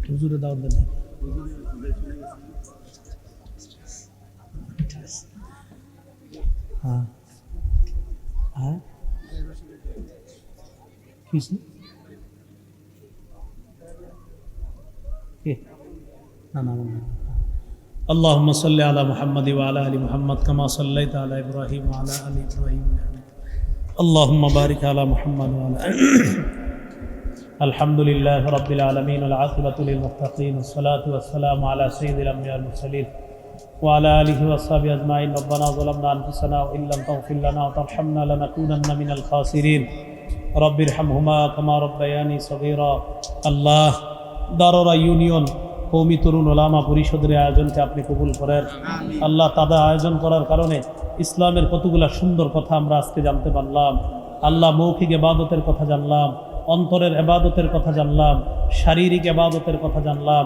হুজুরে দাওয়াত দেন? হ্যাঁ হ্যাঁ, কিছু না না না। اللهم صل على محمد وعلى ال محمد كما صليت على ابراهيم وعلى ال ابراهيم. اللهم بارك على محمد وعلى الحمد لله رب العالمين والعاقبة للمتقين والصلاة والسلام على سيد الأنبياء والمرسلين وعلى آله وصحبه أجمعين. ربنا ظلمنا أنفسنا وإن لم تغفر لنا وترحمنا لنكونن من الخاسرين. رب ارحمهما كما ربياني صغيرا. আল্লাহ দারোরা ইউনিয়ন কওমি তরুণ ওলামা পরিষদের আয়োজনকে আপনি কবুল করেন। আল্লাহ তাদের আয়োজন করার কারণে ইসলামের কতগুলা সুন্দর কথা আমরা আজকে জানতে পারলাম। আল্লাহ মৌখিক ইবাদতের কথা জানলাম, অন্তরের ইবাদতের কথা জানলাম, শারীরিক ইবাদতের কথা জানলাম,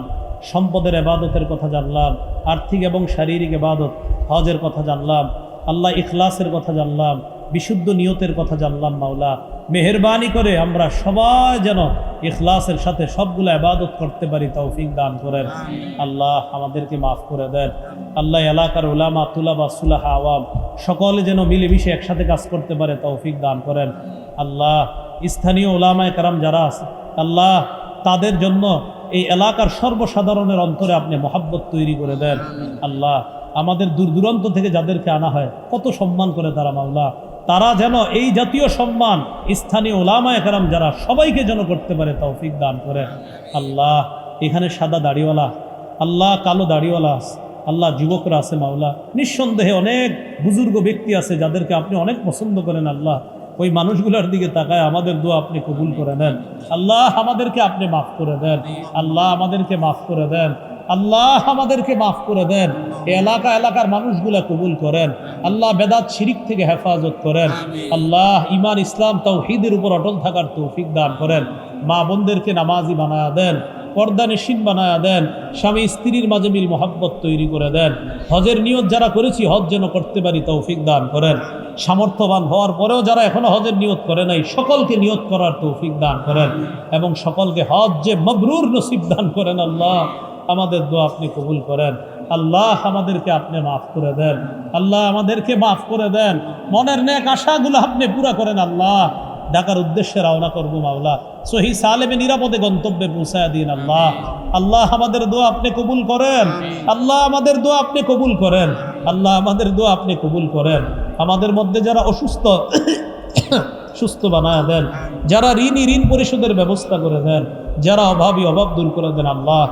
সম্পদের ইবাদতের কথা জানলাম, আর্থিক এবং শারীরিক ইবাদত হজের কথা জানলাম। আল্লাহ ইখলাসের কথা জানলাম, বিশুদ্ধ নিয়তের কথা জানলাম। মাওলা মেহেরবানি করে আমরা সবাই যেন ইখলাসের সাথে সবগুলো ইবাদত করতে পারি তৌফিক দান করেন। আল্লাহ আমাদেরকে মাফ করে দেন। আল্লাহ এলাকার উলামা তুলাবা সুলাহা আওয়াম সকলে যেন মিলেমিশে একসাথে কাজ করতে পারে তৌফিক দান করেন। আল্লাহ স্থানীয় উলামায়ে কেরাম যারা আছে আল্লাহ তাদের জন্য এই এলাকার সর্বসাধারণের অন্তরে আপনি মহাব্বত তৈরি করে দেন। আল্লাহ আমাদের দূর দূরান্ত থেকে যাদেরকে আনা হয় কত সম্মান করে তারা, মাওলা তারা যেন এই জাতীয় সম্মান স্থানীয় উলামায়ে কেরাম যারা সবাইকে যেন করতে পারে তৌফিক দান করে। আল্লাহ এখানে সাদা দাড়িওয়ালা, আল্লাহ কালো দাড়িওয়ালা আছে, আল্লাহ যুবকরা আছে, মাওলা নিঃসন্দেহে অনেক বুজুর্গ ব্যক্তি আছে যাদেরকে আপনি অনেক পছন্দ করেন। আল্লাহ ওই মানুষগুলোর দিকে তাকায় আমাদের দোয়া আপনি কবুল করে নেন। আল্লাহ আমাদেরকে আপনি মাফ করে দেন। আল্লাহ আমাদেরকে মাফ করে দেন। আল্লাহ আমাদেরকে মাফ করে দেন। এই এলাকার মানুষগুলা কবুল করেন। আল্লাহ বেদাত শিরিক থেকে হেফাজত করেন। আল্লাহ ঈমান ইসলাম তাওহীদের উপর অটল থাকার তৌফিক দান করেন। মা বোনদেরকে নামাজি বানায়া দেন, পর্দানিশীন বানায়া দেন, স্বামী স্ত্রীর মাঝে মিল মহাব্বত তৈরি করে দেন। হজের নিয়ত যারা করেছি হজ যেন করতে পারি তৌফিক দান করেন। সামর্থ্যবান হওয়ার পরেও যারা এখনো হজের নিয়ত করে নাই সকলকে নিয়ত করার তৌফিক দান করেন এবং সকলকে হজ যে মবরুর নসিব দান করেন। আল্লাহ আমাদের দোয়া আপনি কবুল করেন। আল্লাহ আমাদেরকে আপনি মাফ করে দেন। আল্লাহ আমাদেরকে মাফ করে দেন। মনের নেক আশাগুলো আপনি পুরা করেন। আল্লাহ ঢাকার উদ্দেশ্যে রওনা করবো, মাওলা সহি সালেমে নিরাপদে গন্তব্যে পৌঁছায় দিন। আল্লাহ আল্লাহ আমাদের দোয়া আপনি কবুল করেন। আল্লাহ আমাদের দোয়া আপনি কবুল করেন। আল্লাহ আমাদের দোয়া আপনি কবুল করেন। আমাদের মধ্যে যারা অসুস্থ সুস্থ বানায় দেন, যারা ঋণী ঋণ পরিশোধের ব্যবস্থা করে দেন, যারা অভাবী অভাব দূর করে দেন। আল্লাহ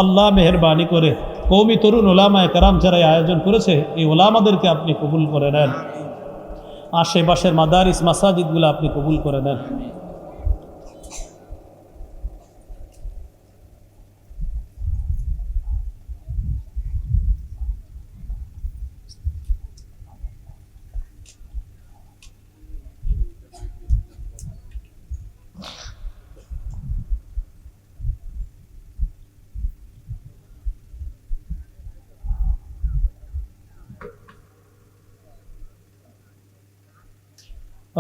আল্লাহ মেহেরবানি করে কওমি তরুণ ওলামায়ে কেরাম যারা আয়োজন করেছে এই ওলামাদেরকে আপনি কবুল করে নেন। আশেপাশের মাদারিস মাসাজিদগুলো আপনি কবুল করে নেন।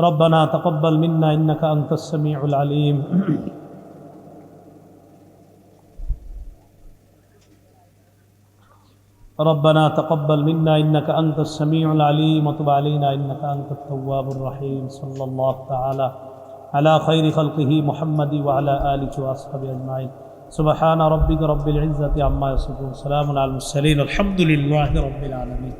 ربنا تقبل منا إنك أنت السميع العليم ربنا تقبل منا إنك أنت السميع العليم وتب علينا إنك أنت التواب الرحيم صلى الله تعالى على خير خلقه محمد وعلى آله وأصحابه أجمعين سبحان ربك رب العزة عما يصفون سلام على المرسلين الحمد لله رب العالمين